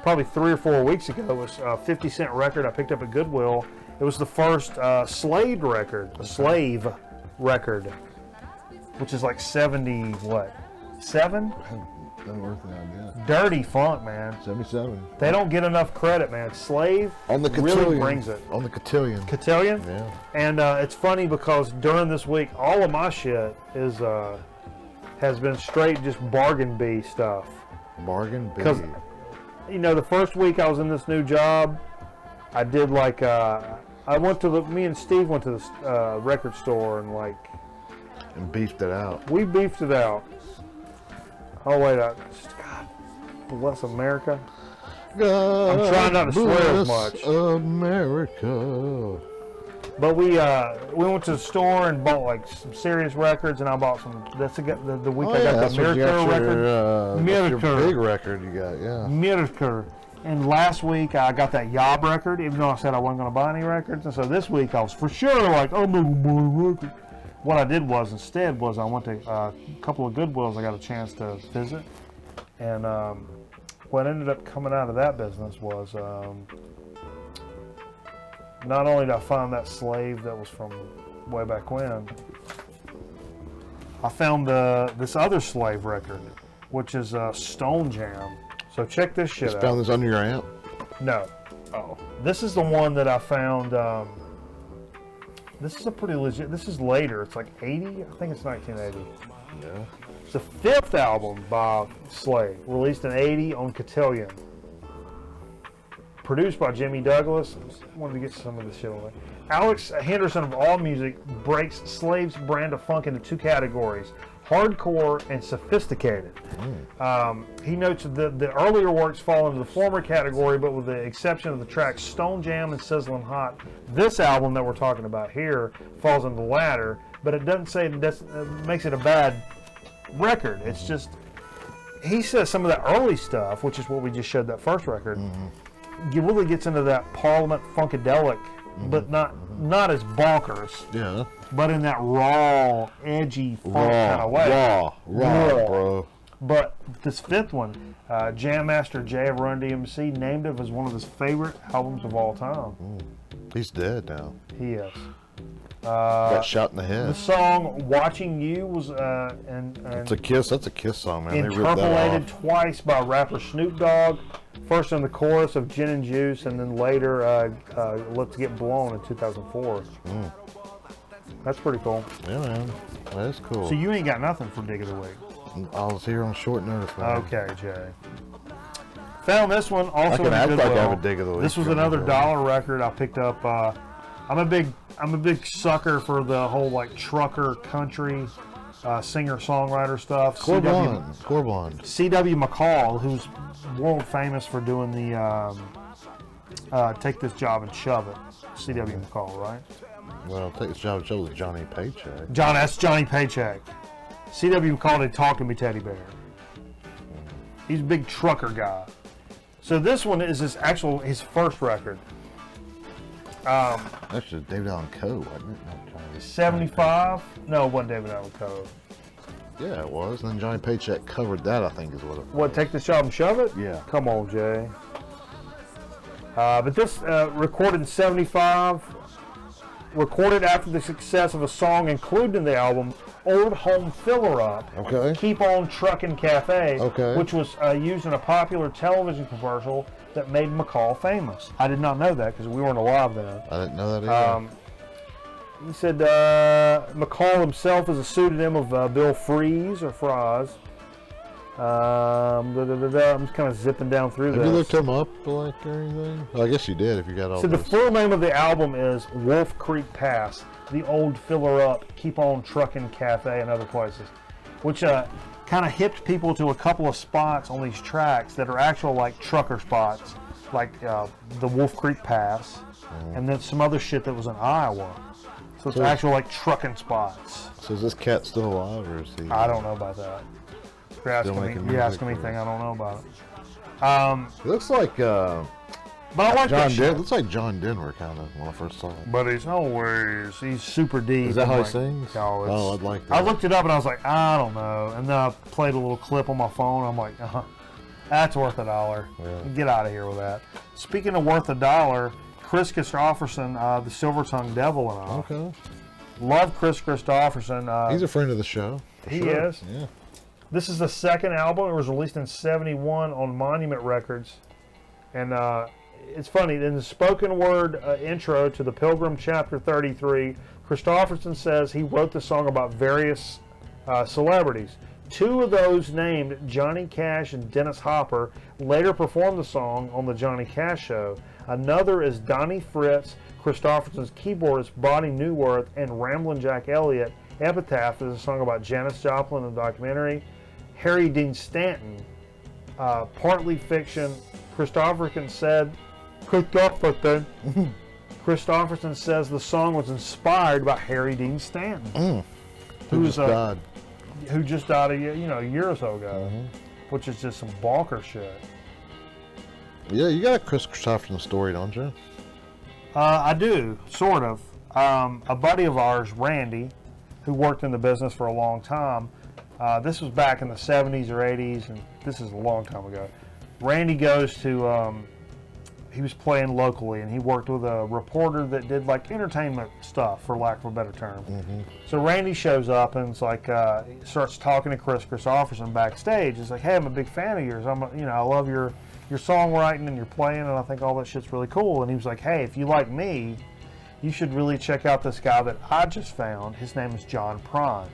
Probably 3 or 4 weeks ago. It was a 50-cent record I picked up at Goodwill. It was the first Slade record, a Slave record, which is like 70, what, 7? Unearthly Idea. Dirty funk, man. 77. They don't get enough credit, man. Slave On the really cotillion. brings it. On the cotillion. Cotillion? Yeah. And it's funny because during this week, all of my shit is has been straight just bargain B stuff. Bargain B. Because, you know, the first week I was in this new job, I did like, me and Steve went to the record store and like... And beefed it out. We beefed it out. Oh, wait, God bless America. God I'm trying not to swear as bless much. America. But we went to the store and bought like some serious records, and I bought some. That's the week I got the Miracle record. That's your big record you got, yeah. Miracle. And last week I got that Yob record, even though I said I wasn't going to buy any records. And so this week I was for sure like, I'm going to buy a record. What I did was instead I went to a couple of Goodwills I got a chance to visit, and what ended up coming out of that business was not only did I find that Slave that was from way back when, I found this other Slave record, which is Stone Jam. So check this shit out. You found this under your amp? No. Oh. This is the one that I found. This is a pretty legit. This is later. It's like 80. I think it's 1980. Yeah. It's the 5th album by Slave, released in 80 on Cotillion. Produced by Jimmy Douglas. I wanted to get some of this shit away. Alex Henderson of AllMusic breaks Slave's brand of funk into 2 categories: hardcore and sophisticated. He notes that the earlier works fall into the former category, but with the exception of the tracks Stone Jam and Sizzling Hot, this album that we're talking about here falls into the latter, but it doesn't say it makes it a bad record. It's just, he says some of that early stuff, which is what we just showed that first record, he really gets into that Parliament Funkadelic, but not as bonkers. Yeah. But in that raw, edgy funk kind of way. Raw, bro. But this 5th one, Jam Master Jay of Run DMC named it as one of his favorite albums of all time. He's dead now. He is. Got shot in the head. The song "Watching You" was It's a Kiss. That's a Kiss song, man. Interpolated twice by rapper Snoop Dogg. First in the chorus of Gin and Juice, and then later "Let's Get Blown" in 2004. That's pretty cool. Yeah, man. That is cool. So you ain't got nothing for Dig of the Week. I was here on short notice, man. Okay, Jay. Found this one also I can in act like I Goodwill. have a Dig of the Week. This was another $1 record I picked up. I'm a big sucker for the whole like trucker country singer-songwriter stuff. Corblond. C.W. McCall, who's world famous for doing the Take This Job and Shove It. C.W. McCall, right? Well, Take This Job and Shove It with Johnny Paycheck. That's Johnny Paycheck. C.W. McCall did Talk to Me, Teddy Bear. He's a big trucker guy. So this one is his first record. Actually, David Allan Coe, wasn't it? 75? No, it wasn't David Allan Coe. Yeah, it was. And then Johnny Paycheck covered that, I think, is what it was. What, Take This Job and Shove It? Yeah. Come on, Jay. But this, recorded in 75, recorded after the success of a song included in the album, Old Home Filler Up, Okay. Keep On Truckin' Cafe, Okay. which was used in a popular television commercial that made McCall famous. I did not know that because we weren't alive then. I didn't know that either. He said McCall himself is a pseudonym of Bill Fries or Fries. I'm just kind of zipping down through Have this. you looked him up, like, or anything? Well, I guess you did if you got all So the this. full name of the album is Wolf Creek Pass, the Old Filler Up, Keep On Truckin' Cafe, and other places, which kind of hipped people to a couple of spots on these tracks that are actual like trucker spots, like the Wolf Creek Pass, and then some other shit that was in Iowa. So it's actual like trucking spots. So is this cat still alive, or is he? I don't know about that. You're asking me anything I don't know about it. It looks like But I like that shit. looks like John Denver, kind of, when I first saw it. But he's super deep. Is that how he like, sings? Oh, I'd like that. I looked it up and I was like, I don't know. And then I played a little clip on my phone. I'm like, that's worth $1. Yeah. Get out of here with that. Speaking of worth $1, Chris Christopherson, the Silver Tongue Devil and all. Okay. Love Chris Christopherson. He's a friend of the show. He is. Yeah. This is the second album. It was released in '71 on Monument Records. And it's funny, in the spoken word intro to The Pilgrim, Chapter 33, Kristofferson says he wrote the song about various celebrities. Two of those named, Johnny Cash and Dennis Hopper, later performed the song on The Johnny Cash Show. Another is Donnie Fritz, Kristofferson's keyboardist Bonnie Neuwirth, and Ramblin' Jack Elliott. Epitaph is a song about Janis Joplin in the documentary. Harry Dean Stanton, partly fiction. Kristofferson says the song was inspired by Harry Dean Stanton, who just died a year or so ago, which is just some bonker shit. Yeah, you got a Chris Kristofferson story, don't you? I do, sort of. A buddy of ours, Randy, who worked in the business for a long time, this was back in the 70s or 80s, and this is a long time ago. Randy goes to, he was playing locally, and he worked with a reporter that did like entertainment stuff, for lack of a better term. So Randy shows up and it's like, he starts talking to Chris Kristofferson backstage. He's like, hey, I'm a big fan of yours. I love your songwriting and your playing, and I think all that shit's really cool. And he was like, hey, if you like me, you should really check out this guy that I just found. His name is John Prine.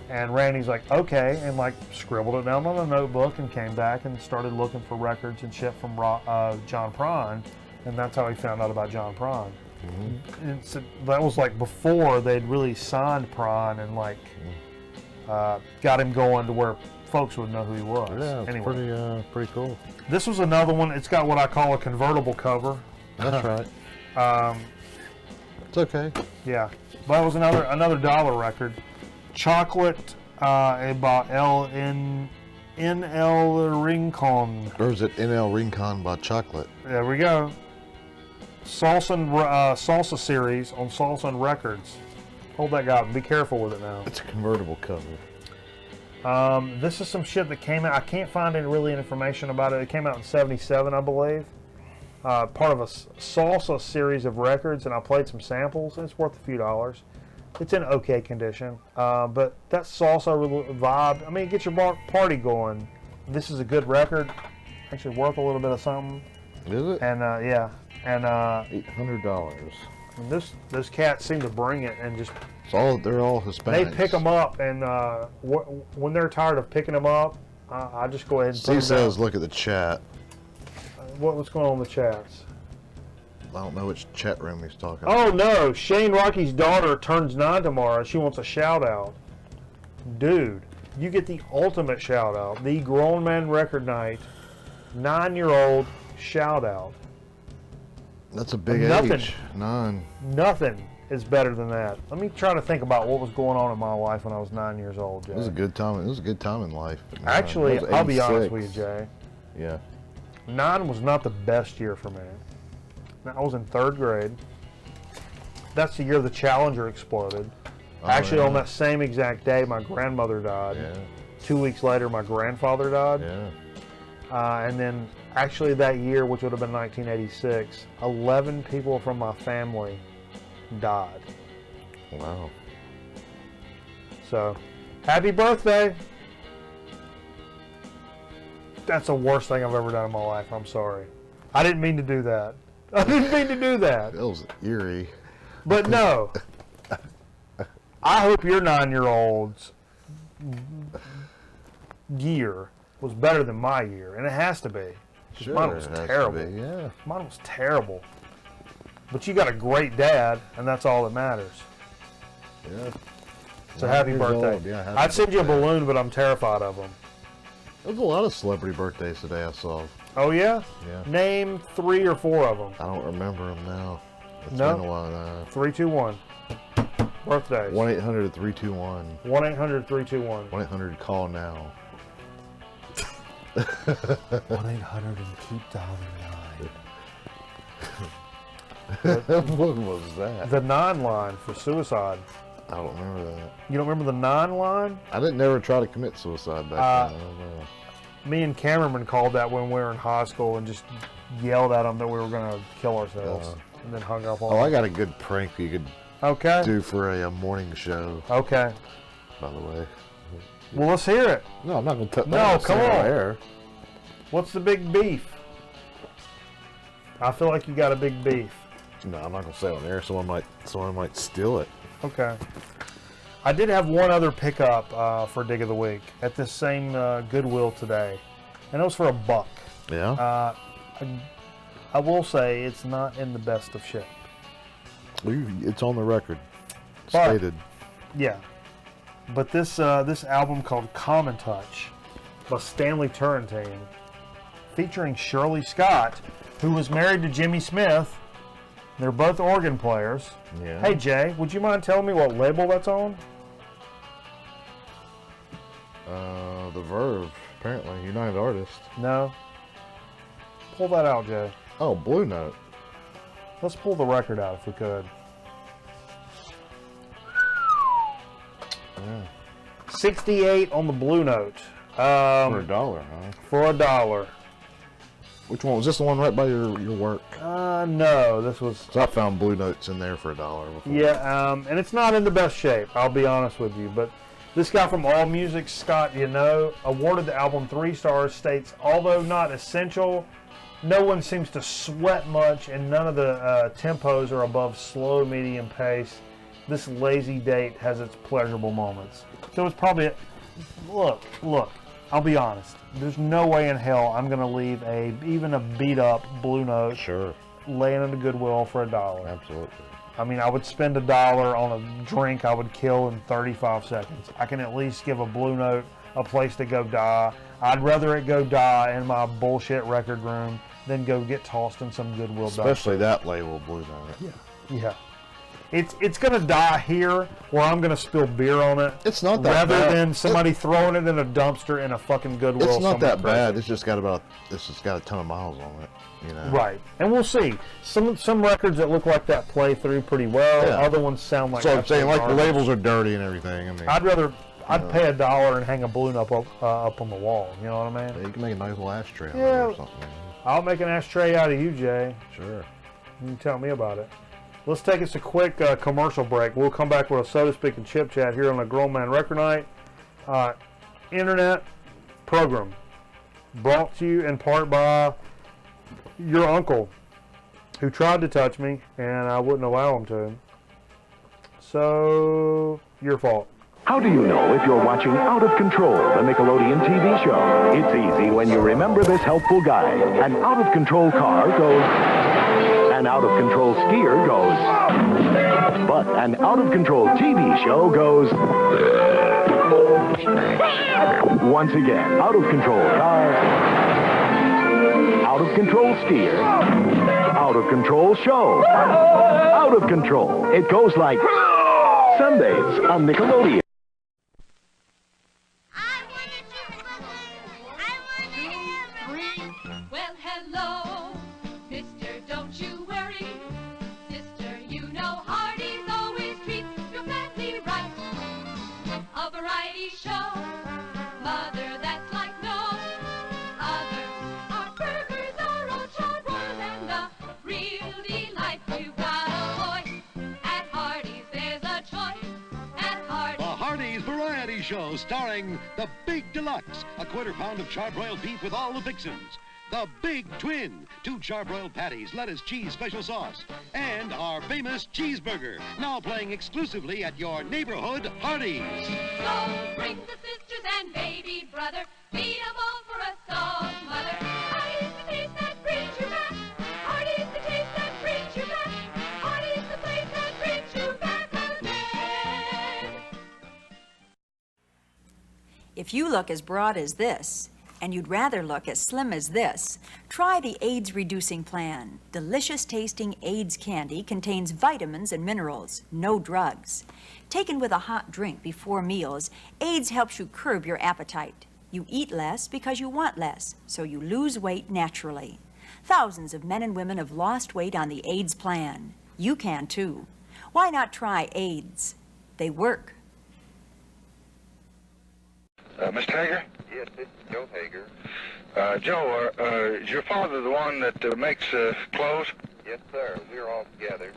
And Randy's like, okay, and like scribbled it down on a notebook and came back and started looking for records and shit from John Prine, and that's how he found out about John Prine. And so that was like before they'd really signed Prine and like got him going to where folks would know who he was. Yeah, it's anyway, pretty cool. This was another one. It's got what I call a convertible cover. That's right. It's okay. Yeah, but it was another dollar record. Chocolate about NL Rincon. Or is it NL Rincon by Chocolate? There we go. Salsa series on Salsa and Records. Hold that guy. Be careful with it now. It's a convertible cover. This is some shit that came out. I can't find any really information about it. It came out in '77, I believe. Part of a Salsa series of records, and I played some samples. And it's worth a few dollars. It's in okay condition, but that salsa vibe, I mean, it gets your party going. This is a good record, actually worth a little bit of something. Is it? And yeah, and $800. And those cats seem to bring it and just. They're all Hispanics. They pick them up, and when they're tired of picking them up, I just go ahead and. Steve says, look at the chat. What's going on in the chats? I don't know which chat room he's talking about. Oh no, Shane Rocky's daughter turns 9 tomorrow. She wants a shout out. Dude, you get the ultimate shout out. The Grown Man Record Night 9-year-old shout out. That's a big age. 9. Nothing is better than that. Let me try to think about what was going on in my life when I was 9 years old, Jay. It was a good time. It was a good time in life. Actually, I'll be honest with you, Jay. Yeah. 9 was not the best year for me. I was in 3rd grade. That's the year the Challenger exploded. Actually, on that same exact day, my grandmother died. Yeah. 2 weeks later, my grandfather died. Yeah. And then, actually, that year, which would have been 1986, 11 people from my family died. Wow. So, happy birthday! That's the worst thing I've ever done in my life. I'm sorry. I didn't mean to do that. I didn't mean to do that. That was eerie. But no. I hope your 9-year-old's year was better than my year. And it has to be. Sure, mine was terrible. Yeah. Mine was terrible. But you got a great dad, and that's all that matters. Yeah. So happy birthday. Yeah, I'd send you a balloon, but I'm terrified of them. There's a lot of celebrity birthdays today I saw. Oh, yeah? Yeah. Name 3 or 4 of them. I don't remember them now. It's been a while now. 321. Birthdays. 1-800-321. 1-800-321. 1-800 call now. 1-800 and keep dialing 9. What was that? The 9 line for suicide. I don't remember that. You don't remember the 9 line? I didn't never try to commit suicide back then. I don't know. Me and Cameron called that when we were in high school and just yelled at them that we were going to kill ourselves. And then hung up on them. I got a good prank you could do for a morning show. Okay. By the way. Well, let's hear it. No, I'm not going to. No, come on. Air. What's the big beef? I feel like you got a big beef. No, I'm not going to say it on air. Someone might steal it. Okay. I did have one other pickup for Dig of the Week at this same Goodwill today, and it was for $1. Yeah. I will say it's not in the best of shape. It's on the record. But, Stated. Yeah. But this album called Common Touch by Stanley Turrentine, featuring Shirley Scott, who was married to Jimmy Smith. They're both organ players. Yeah. Hey Jay, would you mind telling me what label that's on? The Verve, apparently. United Artists. No. Pull that out, Jay. Oh, Blue Note. Let's pull the record out if we could. Yeah. 68 on the Blue Note. For $1, huh? For $1. Which one? Was this the one right by your work? No, this was... So I found Blue Notes in there for $1 before. Yeah, and it's not in the best shape, I'll be honest with you, but this guy from AllMusic, Scott, awarded the album 3 stars, states, although not essential, no one seems to sweat much, and none of the tempos are above slow, medium pace. This lazy date has its pleasurable moments. So it's probably, look, I'll be honest. There's no way in hell I'm going to leave even a beat up Blue Note laying in a Goodwill for $1. Absolutely. I mean, I would spend $1 on a drink I would kill in 35 seconds. I can at least give a Blue Note a place to go die. I'd rather it go die in my bullshit record room than go get tossed in some Goodwill dumpster. Especially that label, Blue Note. Yeah. It's going to die here where I'm going to spill beer on it. It's not that bad. Rather than somebody throwing it in a dumpster in a fucking Goodwill. It's not that bad. It's just got a ton of miles on it. You know? Right. And we'll see. Some records that look like that play through pretty well. Yeah. Other ones sound like So I'm saying, like, the labels are dirty and everything. I mean, I'd pay $1 and hang a balloon up on the wall. You know what I mean? Yeah, you can make a nice little ashtray out of it or something. I'll make an ashtray out of you, Jay. Sure. You can tell me about it. Let's take us a quick commercial break. We'll come back with a Soda Speak and Chip Chat here on the Grown Man Record Night internet program, brought to you in part by your uncle, who tried to touch me and I wouldn't allow him to. So, your fault. How do you know if you're watching Out of Control, the Nickelodeon TV show? It's easy when you remember this helpful guide. An out-of-control car goes... An out-of-control skier goes... But an out-of-control TV show goes... Once again, out-of-control car... Out-of-control skier... Out-of-control show... Out of control. It goes like... Sundays on Nickelodeon. Well, hello, mister, don't you worry. Sister, you know Hardee's always treats your family right. A variety show, mother, that's like no other. Our burgers are all charbroiled and a real delight. You've got a voice at Hardee's, there's a choice at Hardee's. The Hardee's Variety Show starring the Big Deluxe, a quarter-pound of charbroiled beef with all the fixins. The Big Twin, 2 charbroiled patties, lettuce, cheese, special sauce. And our famous cheeseburger, now playing exclusively at your neighborhood Hardee's. So bring the sisters and baby brother, feed 'em all for a song, mother. Hardee's the taste that brings you back. Hardee's the taste that brings you back. Hardee's the place that brings you back again. If you look as broad as this, and you'd rather look as slim as this, try the AIDS Reducing Plan. Delicious tasting AIDS candy contains vitamins and minerals, no drugs. Taken with a hot drink before meals, AIDS helps you curb your appetite. You eat less because you want less, so you lose weight naturally. Thousands of men and women have lost weight on the AIDS Plan. You can too. Why not try AIDS? They work. Mr. Hager? Yes, this is Joe Hager. Joe, is your father the one that makes clothes? Yes, sir. We're all together.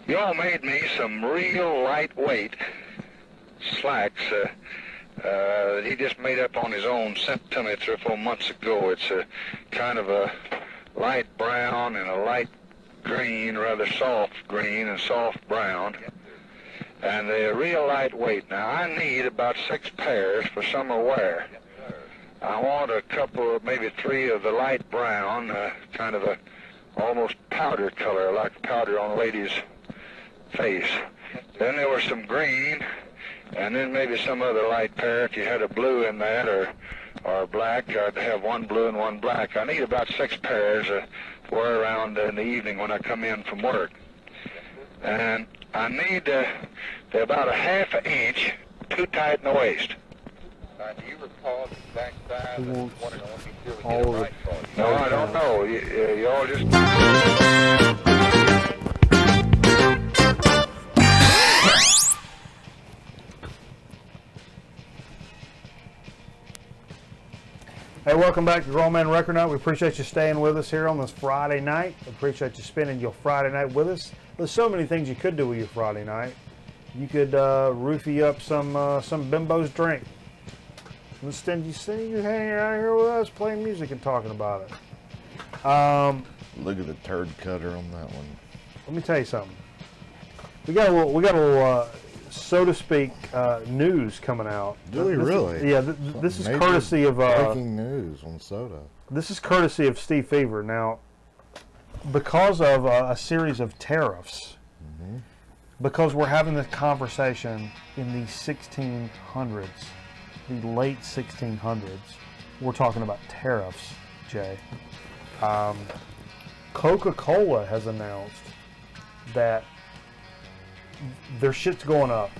You all made me some real lightweight slacks that he just made up on his own, sent to me 3 or 4 months ago. It's a kind of a light brown and a light green, rather soft green and soft brown. And they're real lightweight. Now, I need about 6 pairs for summer wear. I want a couple, maybe 3 of the light brown, kind of a almost powder color, like powder on a lady's face. Then there was some green, and then maybe some other light pair. If you had a blue in that or black, I'd have 1 blue and 1 black. I need about 6 pairs to wear around in the evening when I come in from work. And I need, they're about a 1/2 inch too tight in the waist. Do you recall the exact size? Who I wants just wanted to make sure we get all it the- right for you. No, I don't know. You all just... Hey, welcome back to Grown Man Record Night. We appreciate you staying with us here on this Friday night. We appreciate you spending your Friday night with us. There's so many things you could do with your Friday night. You could roofie up some Bimbo's drink. Instead, you see you hanging out here with us, playing music and talking about it. Look at the turd cutter on that one. Let me tell you something. We got a little, so to speak, news coming out. Do we really? Yeah, this is Major courtesy of breaking news on soda. This is courtesy of Steve Fever. Now, because of a series of tariffs, because we're having this conversation in the 1600s, the late 1600s, we're talking about tariffs, Jay. Coca-Cola has announced that their shit's going up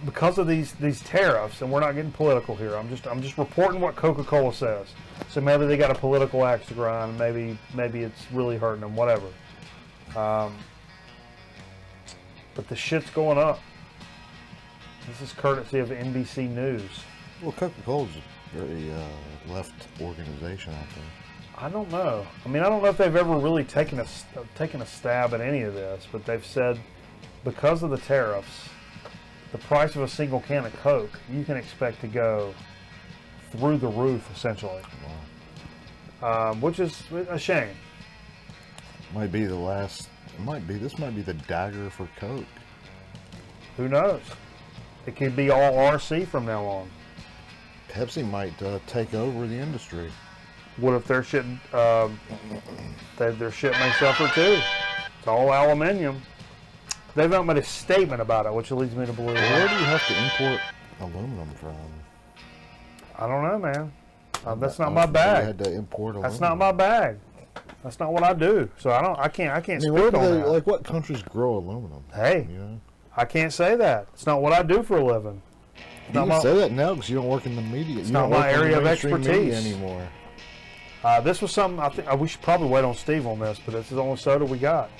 because of these tariffs, and we're not getting political here. I'm just reporting what Coca-Cola says. So maybe they got a political axe to grind. Maybe it's really hurting them. Whatever. But the shit's going up. This is courtesy of NBC News. Well, Coca-Cola's a very left organization out there. I don't know. I mean, I don't know if they've ever really taken a stab at any of this, but they've said because of the tariffs, the price of a single can of Coke, you can expect to go through the roof, essentially. Wow. Which is a shame. Might be the last. This might be the dagger for Coke. Who knows? It could be all RC from now on. Pepsi might take over the industry. What if their shit may suffer too? It's all aluminium. They've not made a statement about it, which leads me to believe. Where do you have to import aluminum from? I don't know, man. That's not my bag. They had to import aluminum. That's not my bag. That's not what I do. So I can't speak on that. Like, what countries grow aluminum? Hey, You know? I can't say that. It's not what I do for a living. You can say that now because you don't work in the media. It's not my area of expertise anymore. This was something I think we should probably wait on Steve on this, but this is the only soda we got.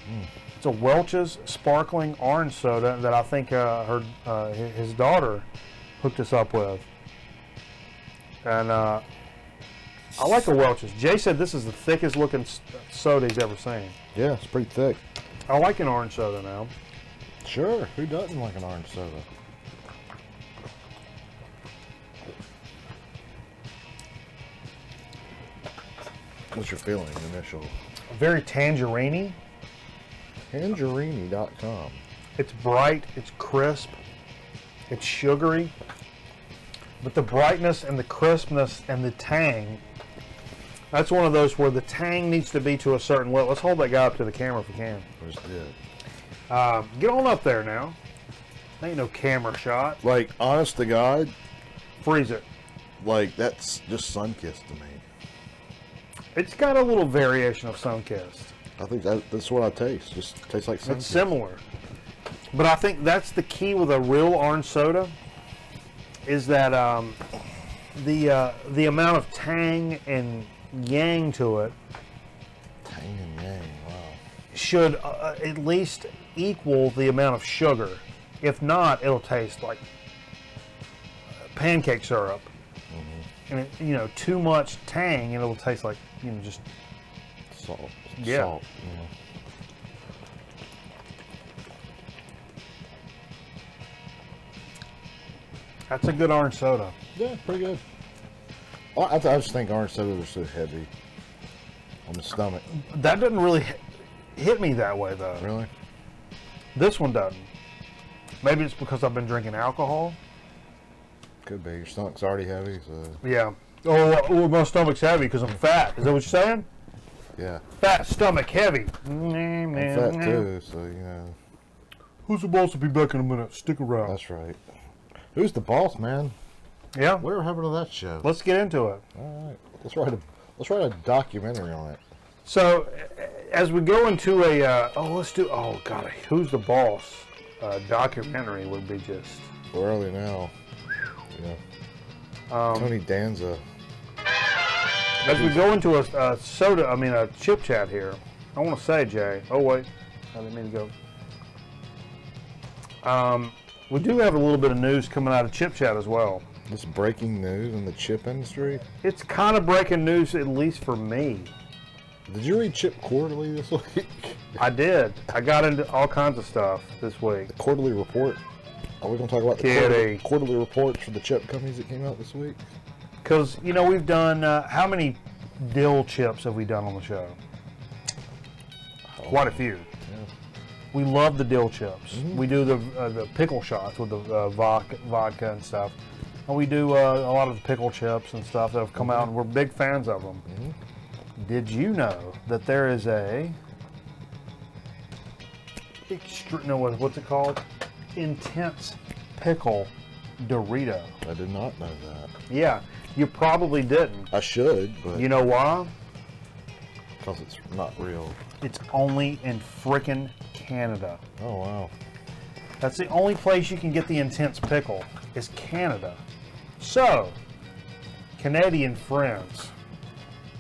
It's a Welch's sparkling orange soda that I think his daughter hooked us up with. And I like the Welch's. Jay said this is the thickest looking soda he's ever seen. Yeah, it's pretty thick. I like an orange soda now. Sure, who doesn't like an orange soda? What's your feeling, initial? Very tangerine-y. Tangerine.com. It's bright, it's crisp, it's sugary, but the brightness and the crispness and the tang, that's one of those where the tang needs to be to a certain level. Let's hold that guy up to the camera if we can. Just did. Get on up there now. Ain't no camera shot. Like, honest to God, Freeze it. like, that's just Sunkissed to me. It's got a little variation of Sunkissed. I think that's what I taste. Just tastes like Sunkissed. It's similar. But I think that's the key with a real orange soda is that the amount of tang and yang to it Tang and yang, wow. should at least equal the amount of sugar. If not, it'll taste like pancake syrup. And too much tang, and it'll taste like just Salt. Yeah. Salt, you know. That's a good orange soda. Yeah, pretty good. I just think orange sodas are so heavy on the stomach. That doesn't really hit me that way, though. Really? This one doesn't. Maybe it's because I've been drinking alcohol. Could be. Your stomach's already heavy, so... Yeah. Oh, my stomach's heavy because I'm fat. Is that what you're saying? Yeah. Fat stomach heavy. I'm fat too, so, you know. Who's the boss? Will be back in a minute. Stick around. That's right. Who's the boss, man? Yeah. Whatever happened to that show? Let's get into it. All right. Let's write a documentary on it. So, as we go into oh God, Who's the Boss? Documentary would be just... We're early now. Yeah. Tony Danza. As we go into a chip chat here, I want to say, Jay. Oh wait, I didn't mean to go. We do have a little bit of news coming out of chip chat as well. This breaking news in the chip industry. It's kind of breaking news, at least for me. Did you read Chip Quarterly this week? I did. I got into all kinds of stuff this week. The quarterly report. Are we going to talk about the quarterly reports for the chip companies that came out this week? Because, you know, we've done, how many dill chips have we done on the show? Quite a few. Yeah. We love the dill chips. Mm-hmm. We do the pickle shots with the vodka and stuff. And we do a lot of the pickle chips and stuff that have come out, and we're big fans of them. Mm-hmm. Did you know that there is what's it called? Intense pickle Dorito. I did not know that. Yeah, you probably didn't. I should, but... You know why? Because it's not real. It's only in frickin' Canada. Oh, wow. That's the only place you can get the intense pickle, is Canada. So, Canadian friends,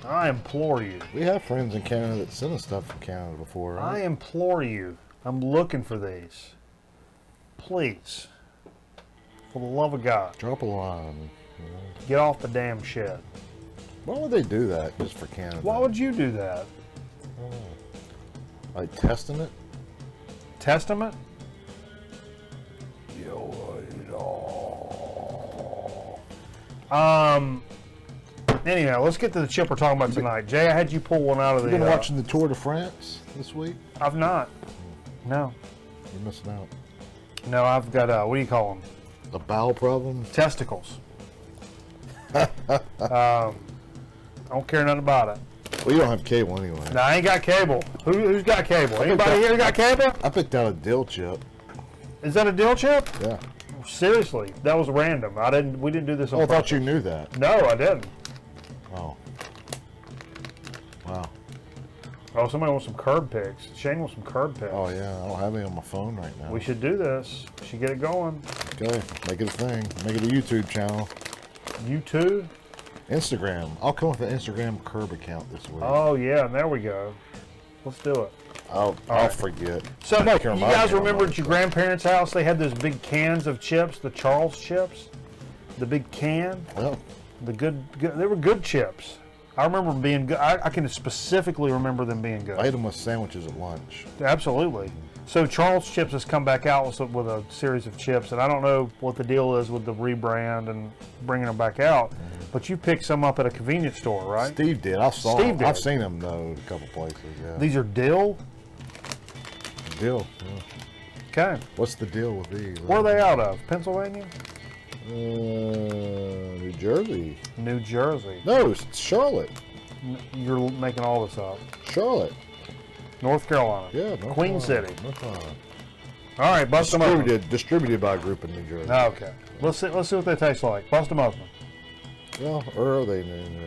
I implore you. We have friends in Canada that sent us stuff from Canada before, right? I implore you. I'm looking for these. Please, for the love of God, drop a line. Get off the damn shit. Why would they do that just for Canada? Why would you do that? Like Testament? Testament? Anyhow, let's get to the chip we're talking about tonight. Jay, I had you pull one out of the... You been watching the Tour de France this week? I've not. No. You're missing out. No, I've got, what do you call them? A bowel problem? Testicles. I don't care nothing about it. Well, you don't have cable anyway. No, I ain't got cable. Who's got cable? Anybody here got cable? I picked out a dill chip. Is that a dill chip? Yeah. Seriously, that was random. We didn't do this on purpose. I thought you knew that. No, I didn't. Oh. Wow. Oh, somebody wants some curb pics. Shane wants some curb pics. Oh, yeah. I don't have any on my phone right now. We should do this. We should get it going. Okay. Make it a thing. Make it a YouTube channel. YouTube? Instagram. I'll come with an Instagram curb account this week. Oh, yeah. There we go. Let's do it. I'll forget. So, you guys remember at your grandparents' house, they had those big cans of chips, the Charles chips? The big can? Well. They were good chips. I remember them being good. I can specifically remember them being good. I ate them with sandwiches at lunch. Absolutely. So Charles Chips has come back out with a series of chips, and I don't know what the deal is with the rebrand and bringing them back out, but you picked some up at a convenience store, right? Steve did. I've seen them, though, a couple places, yeah. These are dill? Dill, yeah. Okay. What's the deal with these? Where are they out of? Pennsylvania? New Jersey. New Jersey. No, it's Charlotte. You're making all this up. Charlotte. North Carolina. Yeah, Queen City. North Carolina. All right, bust them open. Distributed by a group in New Jersey. Okay. Let's see what they taste like. Bust them open. Well, or are they new?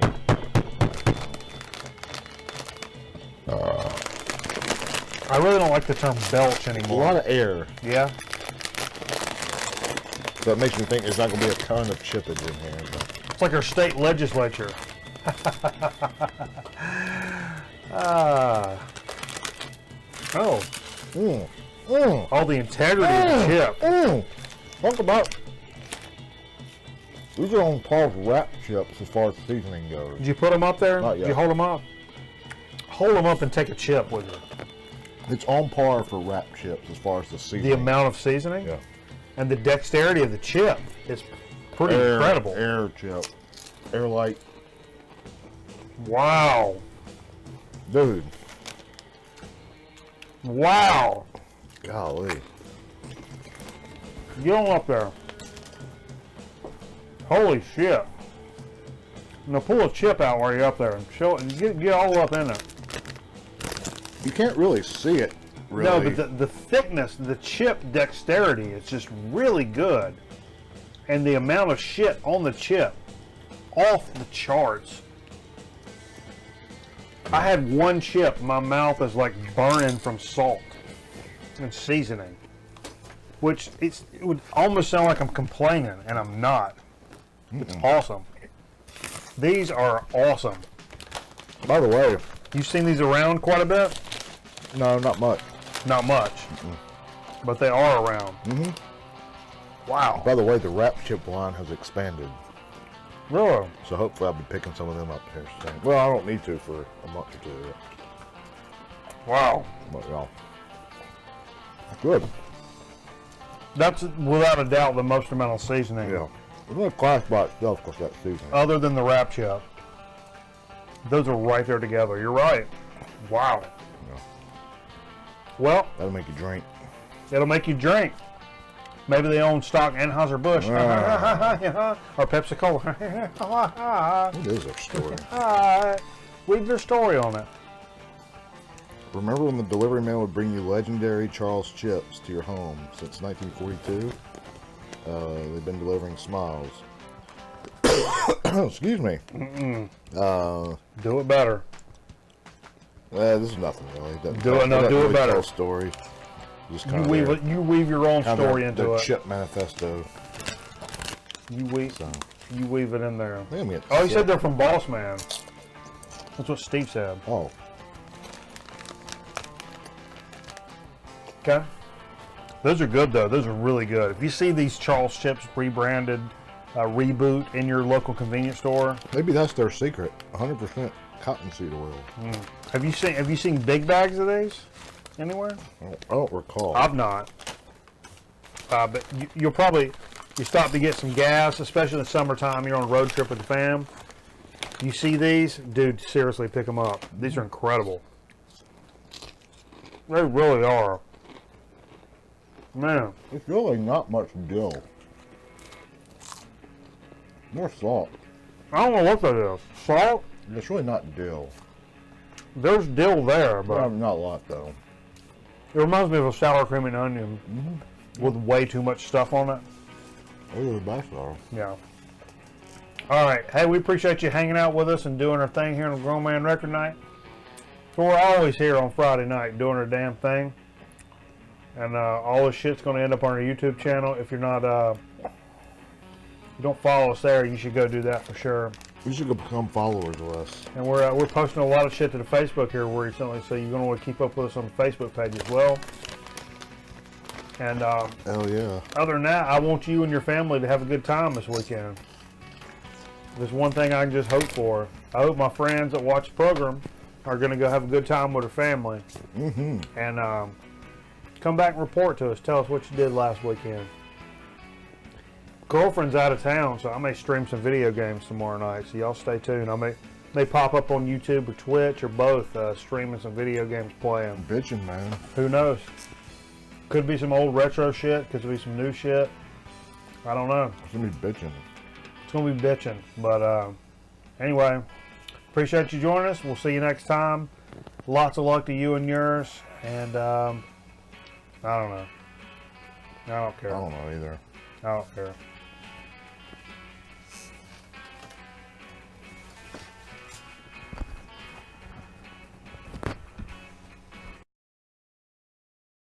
I really don't like the term belch anymore. A lot of air. Yeah. So it makes me think there's not going to be a ton of chippage in here. But. It's like our state legislature. Oh. All the integrity of the chip. Talk about... These are on par with wrap chips as far as seasoning goes. Did you put them up there? Not yet. Did you hold them up? Hold them up and take a chip with you. It's on par for wrap chips as far as the seasoning. The amount of seasoning? Yeah. And the dexterity of the chip is pretty incredible. Air chip. Air light. Wow. Dude. Wow. Golly. Get on up there. Holy shit. Now pull a chip out while you're up there and show it. Get all up in it. You can't really see it, really. No, but the thickness, the chip dexterity is just really good. And the amount of shit on the chip, off the charts. I had one chip, my mouth is like burning from salt and seasoning. Which it would almost sound like I'm complaining, and I'm not. It's awesome. These are awesome. By the way, You've seen these around quite a bit? no, not much. Not much. But they are around. Wow. By the way, the wrap chip line has expanded. Really? So hopefully I'll be picking some of them up here soon. Well, I don't need to for a month or two. Wow. But yeah. Good. That's without a doubt the most amount of seasoning. Yeah. It's not class by itself because that seasoning. Other than the wrap chip. Those are right there together. You're right. Wow. Yeah. Well, That'll make you drink. it'll make you drink. Maybe they own stock Anheuser-Busch. Or Pepsi-Cola. What is their story? Read their story on it. Remember when the delivery man would bring you legendary Charles chips to your home? Since 1942, they've been delivering smiles. Excuse me. Do it better. This is nothing really. Do it better. Tell story. Just You kind of weave your own story into their it. chip manifesto. You weave it in there. Let me get Oh, he sick. said they're from Boss Man. That's what Steve said. Oh, Okay. Those are good though. Those are really good. If you see these Charles chips rebranded, reboot in your local convenience store, maybe that's their secret. 100% cottonseed oil. have you seen big bags of these anywhere? I don't recall. I've not. But you'll you stop to get some gas, especially in the summertime. You're on a road trip with the fam. You see these, dude? Seriously, pick them up. These are incredible. They really are. Man, It's really not much dill. More salt. I don't know what that is. Salt? It's really not dill. There's dill there, but Not a lot though. it reminds me of a sour cream and onion with way too much stuff on it. Those are the best though. Yeah. All right. Hey, we appreciate you hanging out with us and doing our thing here on Grown Man Record Night. So we're always here on Friday night doing our damn thing. And all this shit's going to end up on our YouTube channel. If you're not, you don't follow us there, you should go do that for sure. You should go become followers of us. And we're posting a lot of shit to the Facebook here recently, so you're going to want to keep up with us on the Facebook page as well. And Hell yeah. other than that, I want you and your family to have a good time this weekend. There's one thing I can just hope for. I hope my friends that watch the program are going to go have a good time with their family. And come back and report to us. Tell us what you did last weekend. Girlfriend's out of town, so I may stream some video games tomorrow night. So y'all stay tuned. I may pop up on YouTube or Twitch or both, streaming some video games playing. Bitching, man. Who knows? Could be some old retro shit. Could be some new shit. I don't know. It's gonna be bitching. It's going to be bitching. But anyway, appreciate you joining us. We'll see you next time. Lots of luck to you and yours. And I don't know. I don't care. I don't know either. I don't care.